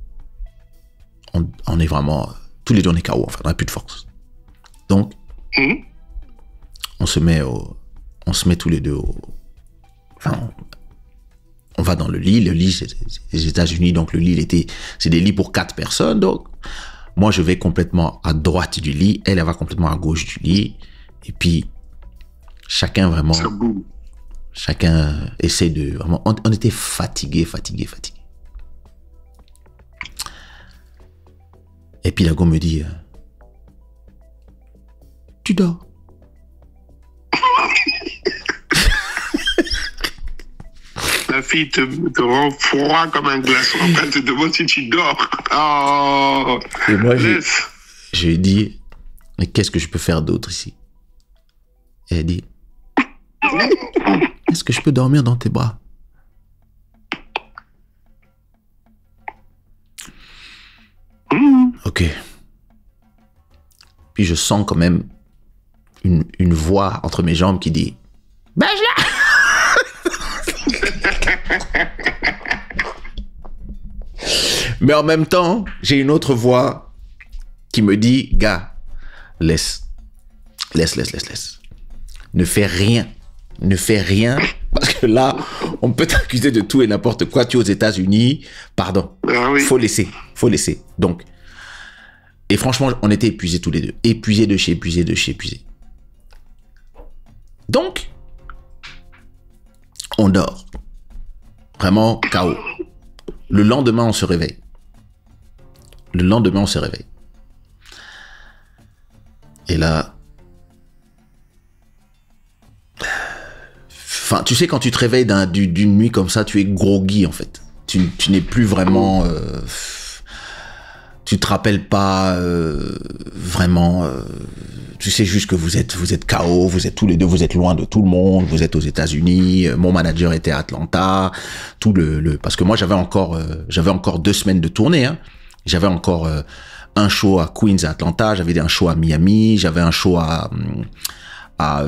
on est vraiment, tous les deux on est KO, enfin, on n'a plus de force. Donc, on se met tous les deux on va dans le lit c'est les États-Unis, donc le lit c'est des lits pour 4 personnes, donc moi je vais complètement à droite du lit, elle va complètement à gauche du lit, et puis chacun essaie de vraiment, on était fatigué. Et puis Lago me dit, tu dors. La fille te rend froid comme un glaçon. Elle te demande si tu dors. Oh. Et moi, je lui ai dit, mais qu'est-ce que je peux faire d'autre ici? Et elle dit, est-ce que je peux dormir dans tes bras? Ok. Puis je sens quand même une voix entre mes jambes qui dit, bouge-la! Mais en même temps, j'ai une autre voix qui me dit, gars, laisse. Ne fais rien. Parce que là, on peut t'accuser de tout et n'importe quoi. Tu es aux États-Unis. Pardon. Ah oui. Faut laisser. Donc, et franchement, on était épuisés tous les deux. Épuisés de chez épuisés. Donc, on dort. Vraiment KO. Le lendemain, on se réveille. Et là, enfin, tu sais, quand tu te réveilles d'une nuit comme ça, tu es groggy en fait. Tu n'es plus vraiment, tu te rappelles pas vraiment. Tu sais juste que vous êtes KO, vous êtes tous les deux, vous êtes loin de tout le monde, vous êtes aux États-Unis. Mon manager était à Atlanta, parce que moi j'avais encore 2 semaines de tournée. Hein. J'avais encore un show à Queens, à Atlanta, j'avais un show à Miami, j'avais un show dans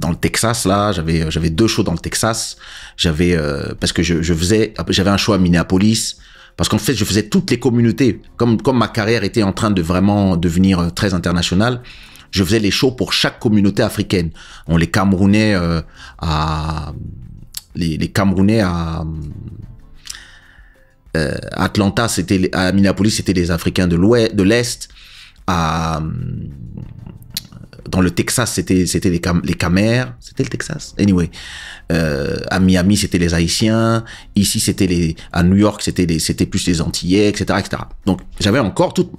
le Texas là, j'avais 2 shows dans le Texas, parce que j'avais un show à Minneapolis. Parce qu'en fait, je faisais toutes les communautés. Comme ma carrière était en train de vraiment devenir très internationale, je faisais les shows pour chaque communauté africaine. Les Camerounais les Camerounais à Atlanta, à Minneapolis, c'était les Africains de l'Est. Dans le Texas, c'était les Camers. C'était le Texas? Anyway. À Miami, c'était les Haïtiens. Ici, à New York, c'était plus les Antillais, etc., etc. Donc, j'avais encore toute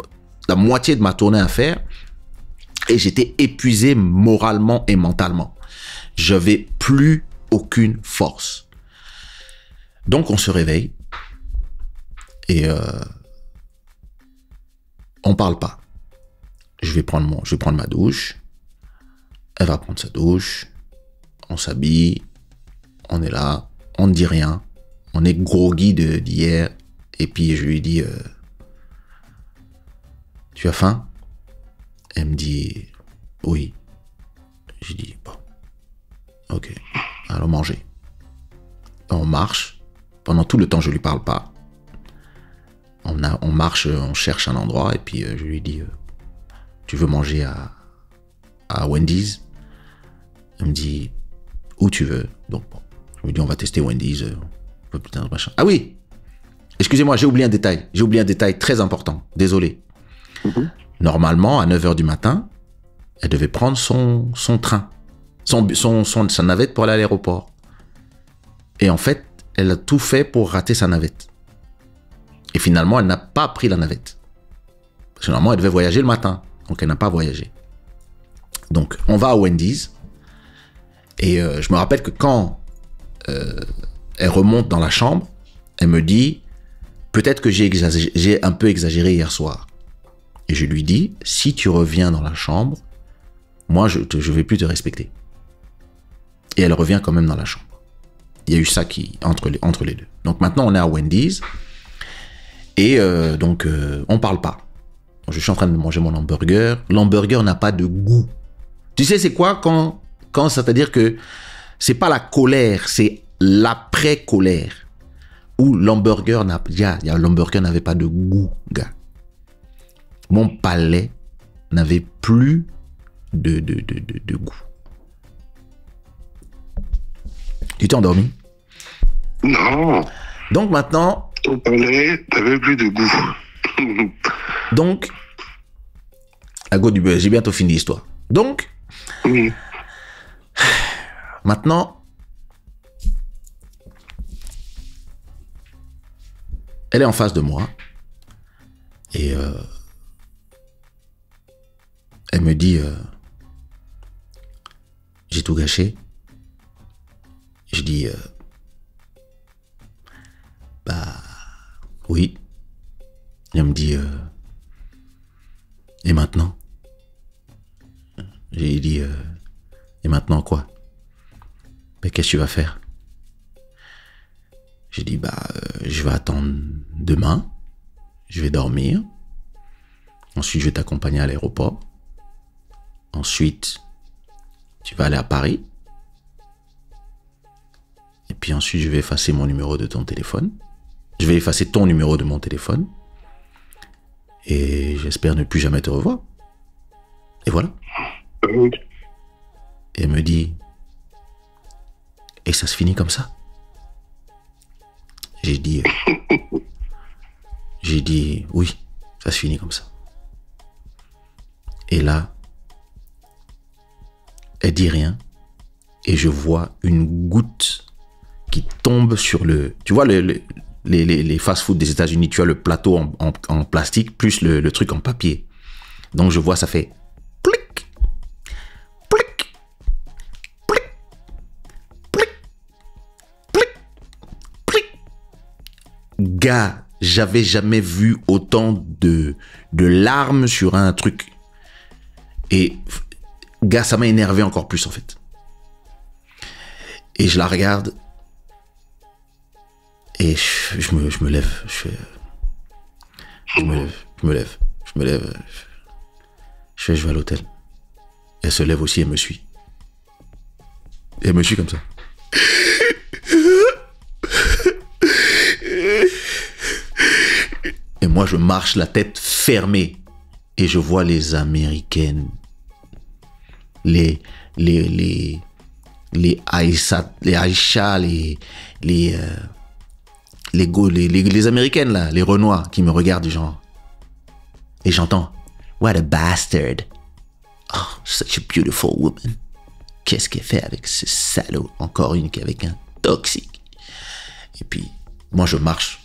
la moitié de ma tournée à faire. Et j'étais épuisé moralement et mentalement. J'avais plus aucune force. Donc, on se réveille. Et on parle pas. Je vais prendre ma douche. Elle va prendre sa douche. On s'habille. On est là. On ne dit rien. On est groggy d'hier. Et puis je lui dis, tu as faim? Elle me dit, oui. J'ai dit, bon, ok, allons manger. On marche. Pendant tout le temps, je lui parle pas. On marche, on cherche un endroit, et puis je lui dis, tu veux manger à Wendy's? Elle me dit, où tu veux. Donc bon, je lui dis, on va tester Wendy's. Putain, machin. Ah oui, excusez-moi, j'ai oublié un détail. J'ai oublié un détail très important. Désolé. Normalement, à 9h du matin, elle devait prendre son train, sa navette pour aller à l'aéroport. Et en fait, elle a tout fait pour rater sa navette. Et finalement, elle n'a pas pris la navette. Parce que normalement, elle devait voyager le matin. Donc, elle n'a pas voyagé. Donc, on va à Wendy's. Et je me rappelle que quand elle remonte dans la chambre, elle me dit, peut-être que j'ai un peu exagéré hier soir. Et je lui dis, si tu reviens dans la chambre, moi, je vais plus te respecter. Et elle revient quand même dans la chambre. Il y a eu ça entre les deux. Donc maintenant, on est à Wendy's. Et donc, on parle pas. Je suis en train de manger mon hamburger. L'hamburger n'a pas de goût. Tu sais, c'est quoi quand c'est-à-dire que c'est pas la colère, c'est l'après-colère. Où l'hamburger n'avait pas de goût, gars. Mon palais n'avait plus de goût. Tu t'es endormi? Non. Donc maintenant... Ton palais n'avait plus de goût. Donc... À go du beurre, j'ai bientôt fini l'histoire. Donc... Oui. Maintenant... Elle est en face de moi. Et... elle me dit... j'ai tout gâché. Je dis, oui. Elle me dit, et maintenant? J'ai dit, et maintenant quoi? Mais qu'est-ce que tu vas faire? J'ai dit, je vais attendre demain. Je vais dormir. Ensuite, je vais t'accompagner à l'aéroport. Ensuite, tu vas aller à Paris. Et puis ensuite, je vais effacer mon numéro de ton téléphone. Je vais effacer ton numéro de mon téléphone. Et j'espère ne plus jamais te revoir. Et voilà. Et elle me dit, et ça se finit comme ça? J'ai dit, oui, ça se finit comme ça. Et là, elle dit rien. Et je vois une goutte qui tombe sur le... Tu vois, les fast-food des États-Unis, tu as le plateau en plastique plus le truc en papier. Donc je vois, ça fait... Plic, plic, plic, plic, plic, plic. Gars, j'avais jamais vu autant de larmes sur un truc. Et gars, ça m'a énervé encore plus en fait. Et je la regarde. Et je me lève. Je me lève. Je vais à l'hôtel. Elle se lève aussi, elle me suit. Et elle me suit comme ça. Et moi, je marche la tête fermée. Et je vois les Américaines. Les Aïcha, les Américaines là, les Renois qui me regardent du genre. Et j'entends, what a bastard. Oh, such a beautiful woman. Qu'est-ce qu'elle fait avec ce salaud? Encore une qui est avec un toxique. Et puis, moi je marche.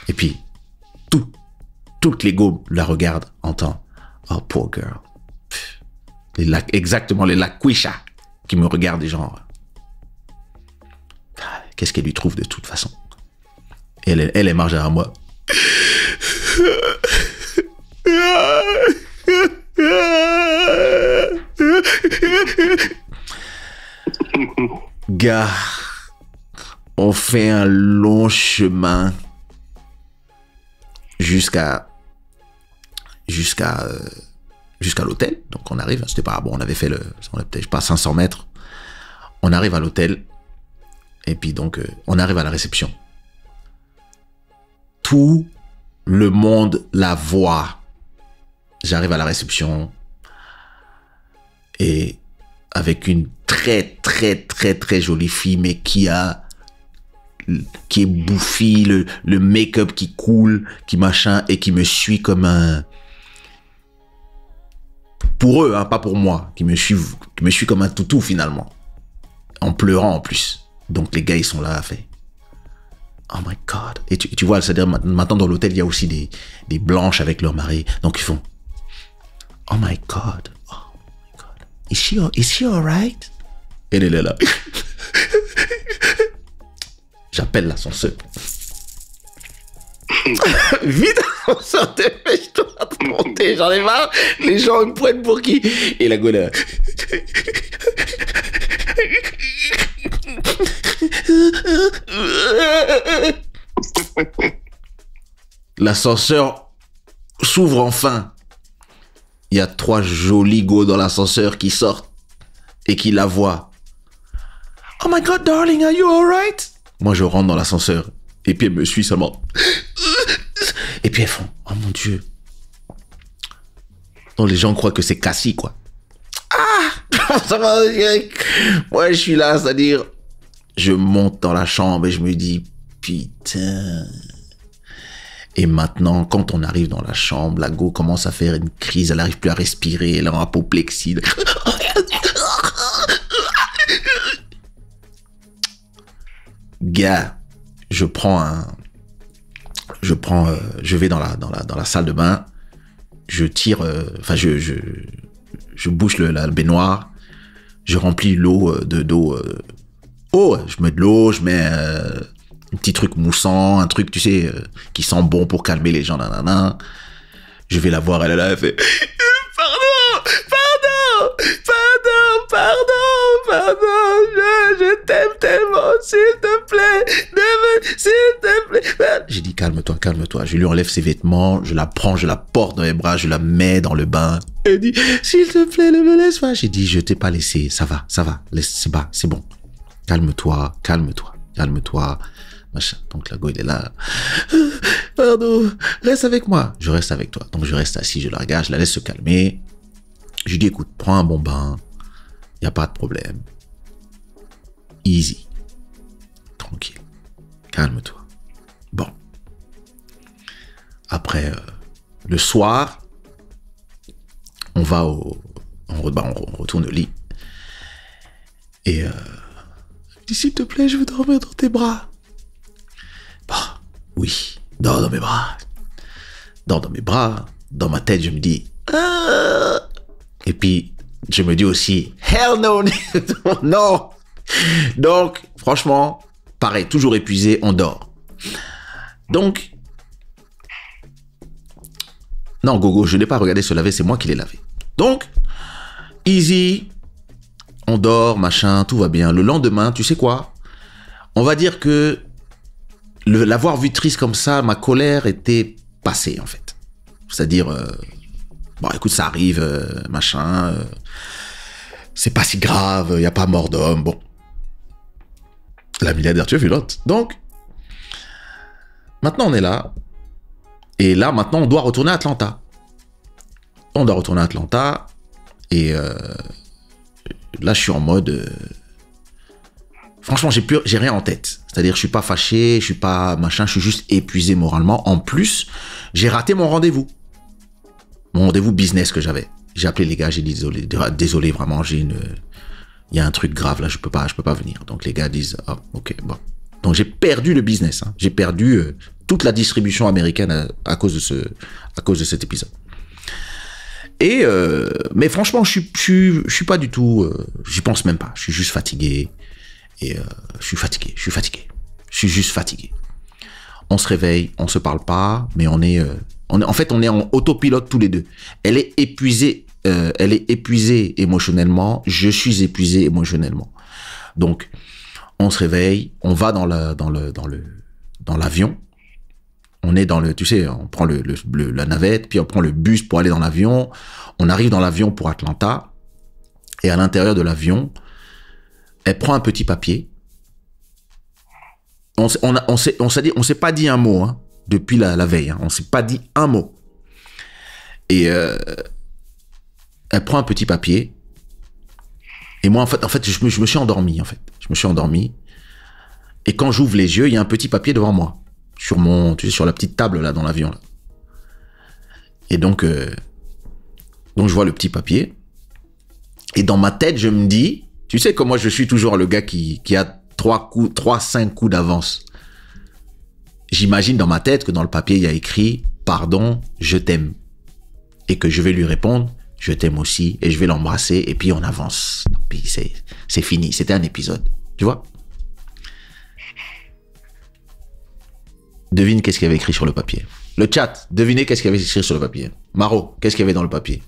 Et puis, toutes les go la regardent, entendent, oh, poor girl. Exactement, les Laquisha qui me regardent des gens. Qu'est-ce qu'elle lui trouve de toute façon? Elle marche derrière moi. Gars, on fait un long chemin jusqu'à l'hôtel. Donc on arrive, c'était pas bon, on avait fait on avait peut-être pas 500 mètres. On arrive à l'hôtel et puis donc on arrive à la réception. Tout le monde la voit. J'arrive à la réception et avec une très jolie fille, mais qui est bouffie, le make-up qui coule, qui machin, et qui me suit comme un... Pour eux, hein, pas pour moi, qui me suit comme un toutou finalement. En pleurant en plus. Donc les gars, ils sont là, fait... Oh my God. Et tu vois, c'est-à-dire maintenant dans l'hôtel, il y a aussi des blanches avec leur mari. Donc ils font... Oh my God. Oh my God. Is she alright? Et elle est là. J'appelle l'ascenseur. Vite, l'ascenseur, je dois monter, j'en ai marre. Les gens me prennent pour qui? Et la gueule. L'ascenseur s'ouvre enfin. Il y a 3 jolis gars dans l'ascenseur qui sortent et qui la voient. Oh my God, darling, are you alright? Moi, je rentre dans l'ascenseur et puis elle me suit seulement. Et puis elles font, oh mon Dieu. Donc les gens croient que c'est Cassie, quoi. Ah, ça va. Moi, je suis là, c'est-à-dire, je monte dans la chambre et je me dis, putain. Et maintenant, quand on arrive dans la chambre, la go commence à faire une crise, elle n'arrive plus à respirer, elle est en apoplexie. Gars, je vais dans la salle de bain, je tire, je bouche la baignoire, je remplis l'eau d'eau. Je mets de l'eau, je mets un petit truc moussant, un truc, tu sais, qui sent bon pour calmer les gens, nanana. Je vais la voir, elle est là, elle fait pardon, je t'aime tellement, s'il te plaît, s'il te plaît. J'ai dit calme-toi. Je lui enlève ses vêtements, je la prends, je la porte dans mes bras, je la mets dans le bain. Elle dit s'il te plaît, ne me laisse pas. J'ai dit je t'ai pas laissé, ça va, c'est bon. Calme-toi. Machin. Donc la go, il est là. Pardon, reste avec moi. Je reste avec toi. Donc je reste assis, je la regarde, je la laisse se calmer. Je lui dis écoute, prends un bon bain. Il n'y a pas de problème. Easy. Tranquille. Calme-toi. Bon. Après, le soir, on retourne au lit. Et dis s'il te plaît, je veux dormir dans tes bras. Bah, oui, dors dans mes bras. Dans ma tête, je me dis... Et puis, je me dis aussi, hell no, non. Donc, franchement, pareil, toujours épuisé, on dort. Donc, non, Gogo, je n'ai pas regardé se laver, c'est moi qui l'ai lavé. Donc, easy, on dort, machin, tout va bien. Le lendemain, tu sais quoi? On va dire que l'avoir vu triste comme ça, ma colère était passée, en fait. C'est-à-dire... bon, écoute, ça arrive, machin, c'est pas si grave, il n'y a pas mort d'homme, bon. La milliardaire, tu as vu l'autre. Donc, maintenant on est là, et là, maintenant, on doit retourner à Atlanta. Et là, je suis en mode... franchement, j'ai rien en tête. C'est-à-dire, je suis pas fâché, je suis pas machin, je suis juste épuisé moralement. En plus, j'ai raté mon rendez-vous. Mon rendez-vous business que j'avais. J'ai appelé les gars, j'ai dit désolé vraiment, il y a un truc grave là, je peux pas venir. Donc les gars disent ok, bon. Donc j'ai perdu le business, hein. J'ai perdu toute la distribution américaine à cause de cet épisode. Et mais franchement, je suis pas du tout, j'y pense même pas. Je suis juste fatigué et je suis juste fatigué. On se réveille, on se parle pas, mais on est en autopilote tous les deux. Elle est épuisée émotionnellement. Je suis épuisé émotionnellement. Donc, on se réveille, on va dans l'avion. On est dans le, tu sais, on prend la navette, puis on prend le bus pour aller dans l'avion. On arrive dans l'avion pour Atlanta. Et à l'intérieur de l'avion, elle prend un petit papier. On s'est pas dit un mot, hein, depuis la veille. Hein. On s'est pas dit un mot. Et elle prend un petit papier. Et moi, en fait, je me suis endormi, en fait. Je me suis endormi. Et quand j'ouvre les yeux, il y a un petit papier devant moi. Sur sur la petite table, là, dans l'avion, là. Et donc je vois le petit papier. Et dans ma tête, je me dis, tu sais comme moi, je suis toujours le gars qui a 5 coups d'avance. J'imagine dans ma tête que dans le papier, il y a écrit « Pardon, je t'aime ». Et que je vais lui répondre « Je t'aime aussi » et je vais l'embrasser et puis on avance. Puis c'est fini, c'était un épisode. Tu vois? Devine qu'est-ce qu'il y avait écrit sur le papier. Le chat, devinez qu'est-ce qu'il y avait écrit sur le papier. Maro, qu'est-ce qu'il y avait dans le papier?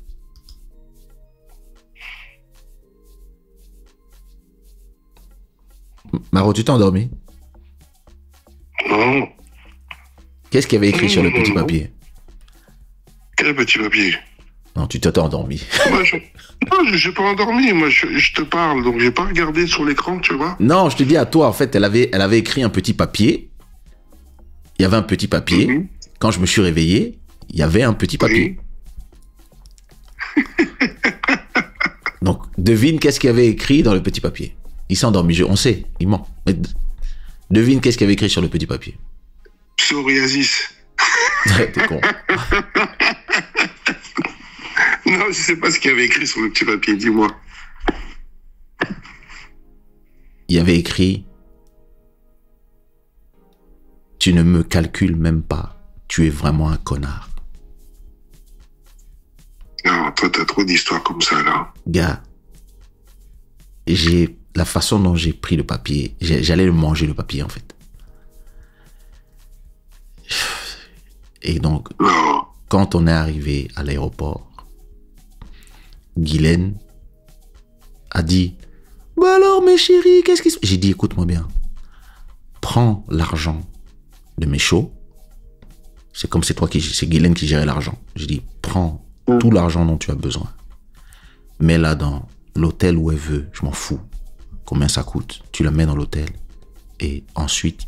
Maro, tu t'es endormi? Non. Qu'est-ce qu'il y avait écrit sur le petit papier? Quel petit papier? Non, tu t'es endormi. Moi, je n'ai pas endormi. Moi, je te parle, donc j'ai pas regardé sur l'écran, tu vois. Non, je te dis à toi, en fait, elle avait écrit un petit papier. Il y avait un petit papier. Mm-hmm. Quand je me suis réveillé, il y avait un petit papier. Oui. Donc, devine qu'est-ce qu'il y avait écrit dans le petit papier. Il s'est endormi, on sait, il ment. Mais devine qu'est-ce qu'il y avait écrit sur le petit papier. Psoriasis. T'es con. Non, je sais pas ce qu'il y avait écrit sur le petit papier, dis-moi. Il y avait écrit « Tu ne me calcules même pas, tu es vraiment un connard. » Non, toi, t'as trop d'histoires comme ça, là. Gars, la façon dont j'ai pris le papier, j'allais le manger, le papier, en fait. Et donc, non. Quand on est arrivé à l'aéroport, Guylaine a dit « Bah alors, mes chéris, qu'est-ce qui se passe ?» J'ai dit « Écoute-moi bien, prends l'argent de mes shows. » C'est comme c'est Guylaine qui gérait l'argent. J'ai dit « Prends tout l'argent dont tu as besoin. Mets-la dans l'hôtel où elle veut, je m'en fous. Combien ça coûte? Tu la mets dans l'hôtel. Et ensuite,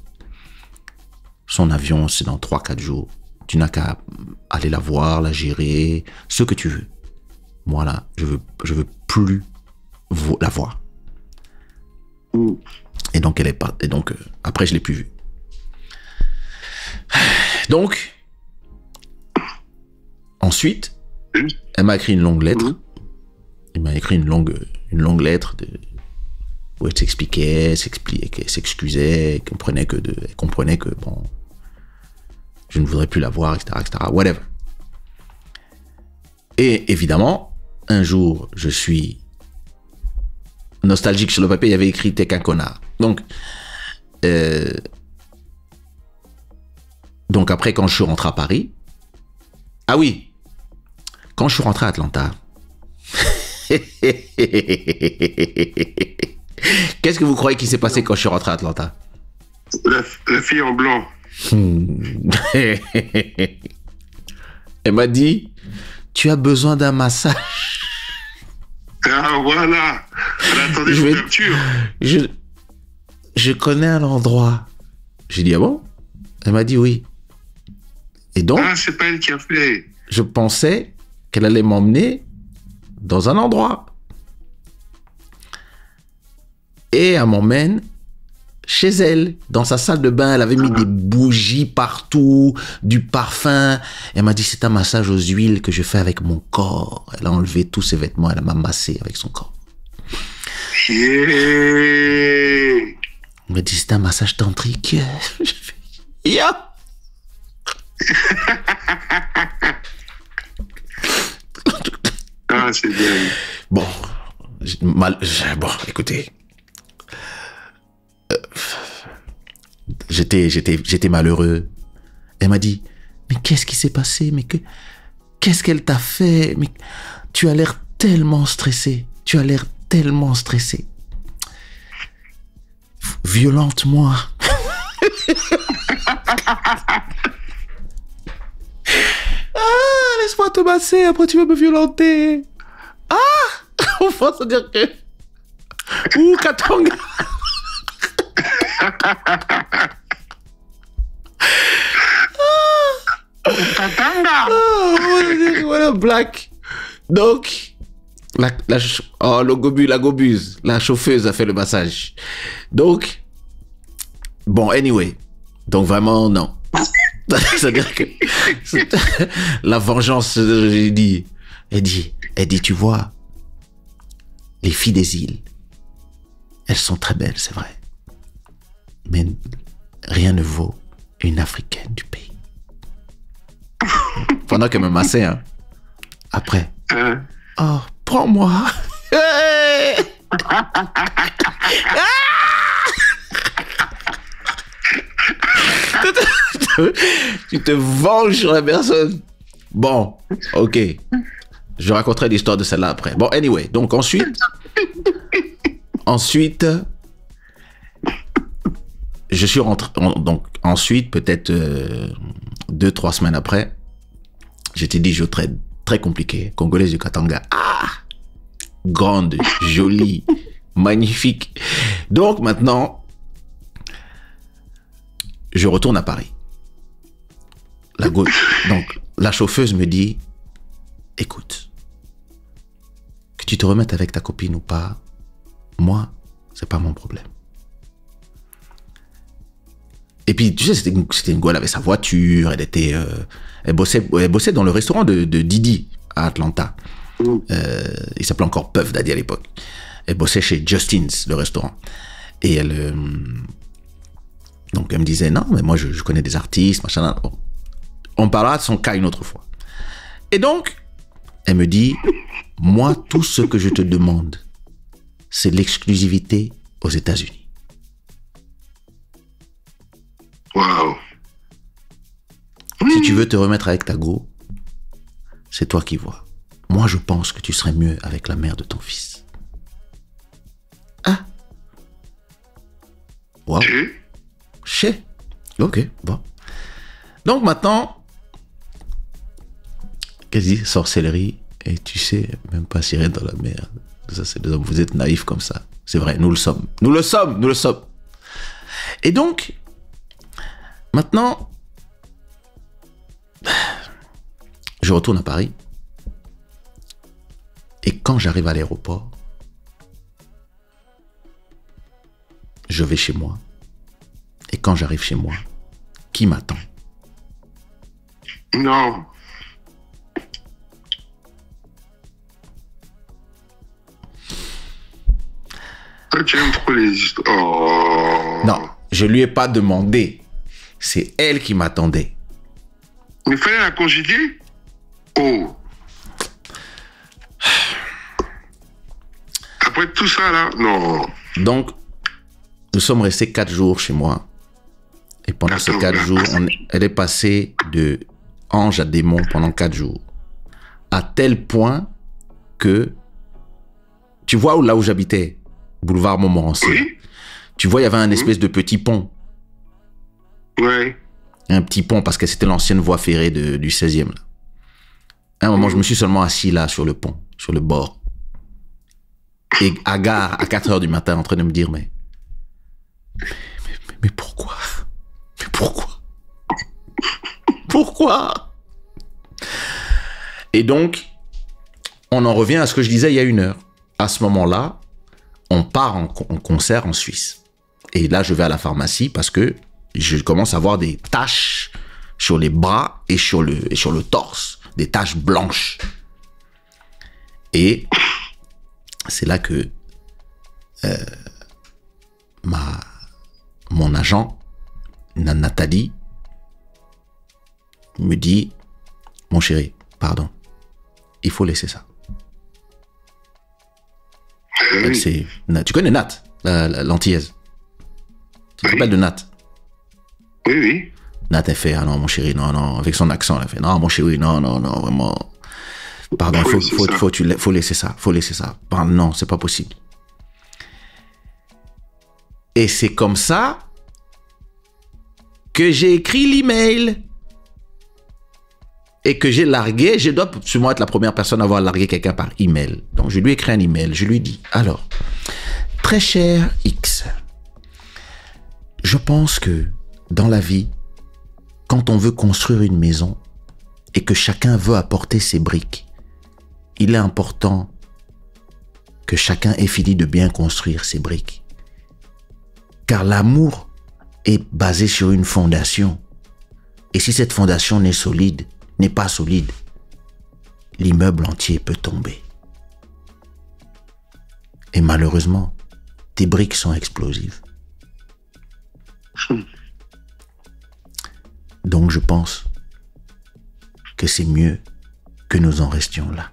son avion, c'est dans 3-4 jours. Tu n'as qu'à aller la voir, la gérer, ce que tu veux. Moi, là, je veux plus la voir. Et donc, elle est pas. Et donc, après, je l'ai plus vue. Donc, ensuite, elle m'a écrit une longue lettre. Il m'a écrit une longue lettre où elle s'expliquait, elle s'excusait, elle comprenait que bon, je ne voudrais plus la voir, etc., whatever. Et évidemment, un jour, je suis nostalgique sur le papier, il y avait écrit « T'es qu'un connard ». Donc après, quand je suis rentré à Paris, ah oui, quand je suis rentré à Atlanta, qu'est-ce que vous croyez qui s'est passé quand je suis rentré à Atlanta? La fille en blanc. Elle m'a dit, tu as besoin d'un massage. Ah voilà. Elle attendait l'ouverture. Je connais un endroit. J'ai dit, ah bon? Elle m'a dit oui. Et donc, c'est pas elle qui a fait. Je pensais qu'elle allait m'emmener dans un endroit. Et elle m'emmène chez elle, dans sa salle de bain. Elle avait mis des bougies partout, du parfum. Elle m'a dit, c'est un massage aux huiles que je fais avec mon corps. Elle a enlevé tous ses vêtements, elle m'a massé avec son corps. Yeah. Elle m'a dit, c'est un massage tantrique. Je fais, yeah. Ah, c'est bien. Bon, écoutez. J'étais malheureux. Elle m'a dit, mais qu'est-ce qui s'est passé? Mais qu'est-ce qu'elle t'a fait? Mais tu as l'air tellement stressé. Violente-moi. laisse-moi te masser, après tu vas me violenter. Ah, on va se dire que... Ouh, Katanga. Katanga. Voilà, black. Donc, la gobuse, la chauffeuse a fait le massage. Donc, bon, anyway. Donc, vraiment, non. C'est-à-dire que la vengeance, elle dit, tu vois, les filles des îles, elles sont très belles, c'est vrai. Mais rien ne vaut une africaine du pays. Pendant qu'elle me massait, hein. Après. Oh, prends-moi. Tu te venges sur la personne. Bon, ok. Je raconterai l'histoire de celle-là après. Bon, anyway. Donc ensuite, je suis rentré. Donc ensuite, peut-être 2-3 semaines après, j'étais dit, je très très compliqué. Congolaise du Katanga. Ah, grande, jolie, magnifique. Donc maintenant, je retourne à Paris. Donc, la chauffeuse me dit, écoute, que tu te remettes avec ta copine ou pas, moi, c'est pas mon problème. Et puis, tu sais, c'était une go, elle avait sa voiture, elle bossait dans le restaurant de Didi à Atlanta. Il s'appelait encore Puff Daddy à l'époque. Elle bossait chez Justin's, le restaurant. Et donc, elle me disait, non, mais moi, je connais des artistes, machin. Bon. On parlera de son cas une autre fois. Et donc, elle me dit, moi, tout ce que je te demande, c'est l'exclusivité aux États-Unis. Waouh. Si tu veux te remettre avec ta go, c'est toi qui vois. Moi, je pense que tu serais mieux avec la mère de ton fils. Ah. Waouh. Chez. Ok, bon. Donc maintenant, quasi sorcellerie, et tu sais, même pas sirène dans la mer. Ça, c'est des hommes, vous êtes naïfs comme ça. C'est vrai, nous le sommes. Nous le sommes, nous le sommes. Et donc, maintenant, je retourne à Paris. Et quand j'arrive à l'aéroport, je vais chez moi. Et quand j'arrive chez moi, qui m'attend? Non. Toi, tu aimes trop les histoires. Oh. Non, je lui ai pas demandé. C'est elle qui m'attendait. Il fallait la congédier? Oh. Après tout ça, là, non. Donc, nous sommes restés 4 jours chez moi. Et pendant ces 4 jours, elle est passée de ange à démon pendant 4 jours. À tel point que, tu vois là où j'habitais, boulevard Montmorency. Oui. Tu vois, il y avait un espèce de petit pont. Ouais. Un petit pont parce que c'était l'ancienne voie ferrée du 16e. Là. À un moment, je me suis seulement assis là sur le pont, sur le bord. Et à gare, à 4 heures du matin, en train de me dire, mais pourquoi? Mais pourquoi? Pourquoi? Et donc, on en revient à ce que je disais il y a 1 heure. À ce moment-là, on part en concert en Suisse. Et là, je vais à la pharmacie parce que je commence à avoir des taches sur les bras et sur le torse. Des taches blanches. Et c'est là que mon agent, Nathalie, me dit, mon chéri, pardon, il faut laisser ça. Oui. Tu connais Nat, l'antillaise. Tu te rappelles de Nat? Oui, oui. Nat, elle fait, ah non, mon chéri, non, non, avec son accent, elle fait, non, mon chéri, non, non, non, vraiment. Pardon, faut laisser ça, faut laisser ça. Pardon, non, c'est pas possible. Et c'est comme ça que j'ai écrit l'email. et que j'ai largué, je dois sûrement être la première personne à avoir largué quelqu'un par email. Donc, je lui ai écrit un email. Je lui ai dit, alors, très cher X, je pense que dans la vie, quand on veut construire une maison et que chacun veut apporter ses briques, il est important que chacun ait fini de bien construire ses briques. Car l'amour est basé sur une fondation. Et si cette fondation n'est pas solide, l'immeuble entier peut tomber. Et malheureusement, tes briques sont explosives. Donc je pense que c'est mieux que nous en restions là.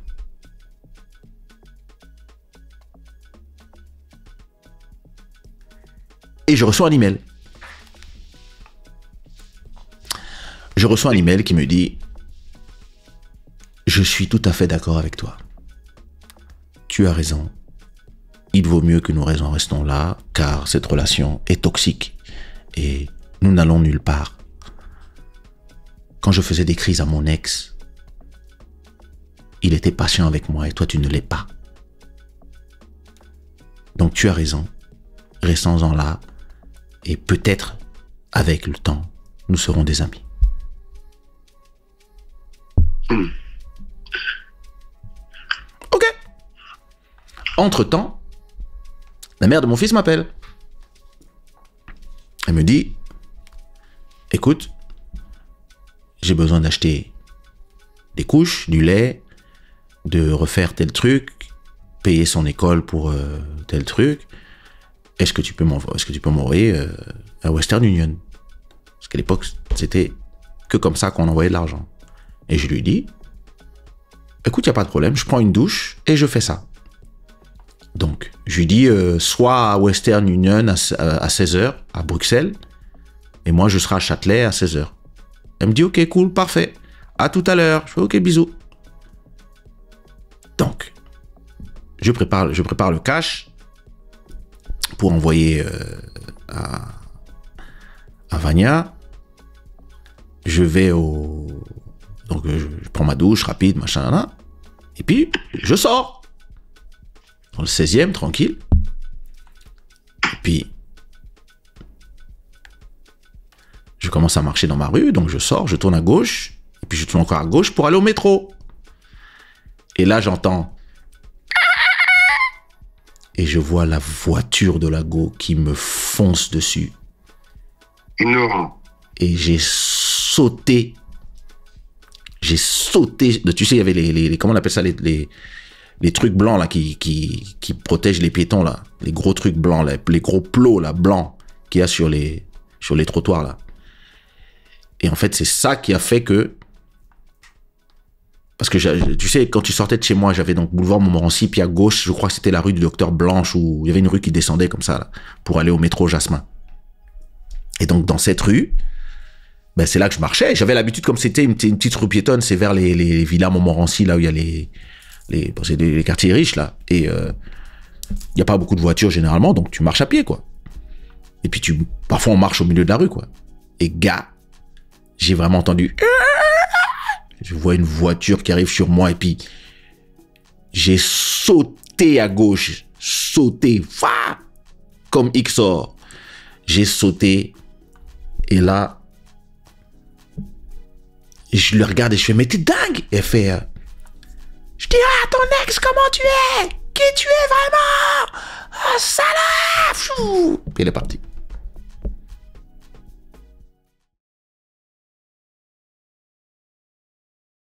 Et je reçois un email. Je reçois un email qui me dit « Je suis tout à fait d'accord avec toi. Tu as raison. Il vaut mieux que nous restons là, car cette relation est toxique et nous n'allons nulle part. Quand je faisais des crises à mon ex, il était patient avec moi et toi tu ne l'es pas. Donc tu as raison. Restons-en là et peut-être, avec le temps, nous serons des amis. » Ok. Entre-temps, la mère de mon fils m'appelle. Elle me dit, écoute, j'ai besoin d'acheter des couches, du lait, de refaire tel truc, payer son école pour tel truc. Est-ce que tu peux m'envoyer à Western Union? Parce qu'à l'époque, c'était que comme ça qu'on envoyait de l'argent. Et je lui dis, écoute, il n'y a pas de problème, je prends une douche et je fais ça. Donc, je lui dis, soit à Western Union à 16h, à Bruxelles, et moi, je serai à Châtelet à 16h. Elle me dit, ok, cool, parfait. À tout à l'heure. Je fais, ok, bisous. Donc, je prépare le cash pour envoyer à Vania. Je vais Donc, je prends ma douche rapide, machin, là. Et puis, je sors. Dans le 16e, tranquille. Et puis, je commence à marcher dans ma rue. Donc, je sors, je tourne à gauche. Et puis, je tourne encore à gauche pour aller au métro. Et là, j'entends... Et je vois la voiture de la go qui me fonce dessus. Énorme. Et j'ai sauté. Tu sais, il y avait les comment on appelle ça, les trucs blancs là qui protègent les piétons là, les gros trucs blancs là, les gros plots là blancs qu'il y a sur les trottoirs là. Et en fait, c'est ça qui a fait que, parce que tu sais, quand tu sortais de chez moi, j'avais donc boulevard Montmorency, puis à gauche, je crois que c'était la rue du Docteur Blanche, où il y avait une rue qui descendait comme ça là, pour aller au métro Jasmin. Et donc dans cette rue, ben, c'est là que je marchais. J'avais l'habitude, comme c'était une petite rue piétonne, c'est vers les villas Montmorency, là où il y a c'est les quartiers riches, là. Et il n'y a pas beaucoup de voitures, généralement, donc tu marches à pied, quoi. Et puis parfois, on marche au milieu de la rue, quoi. Et gars, j'ai vraiment entendu... Je vois une voiture qui arrive sur moi, et puis j'ai sauté à gauche. Sauté, comme XOR. J'ai sauté, et là... je le regarde et je fais, mais t'es dingue! Et elle fait, je dis, ton ex, comment tu es? Qui tu es vraiment? Salaf! Puis elle est partie.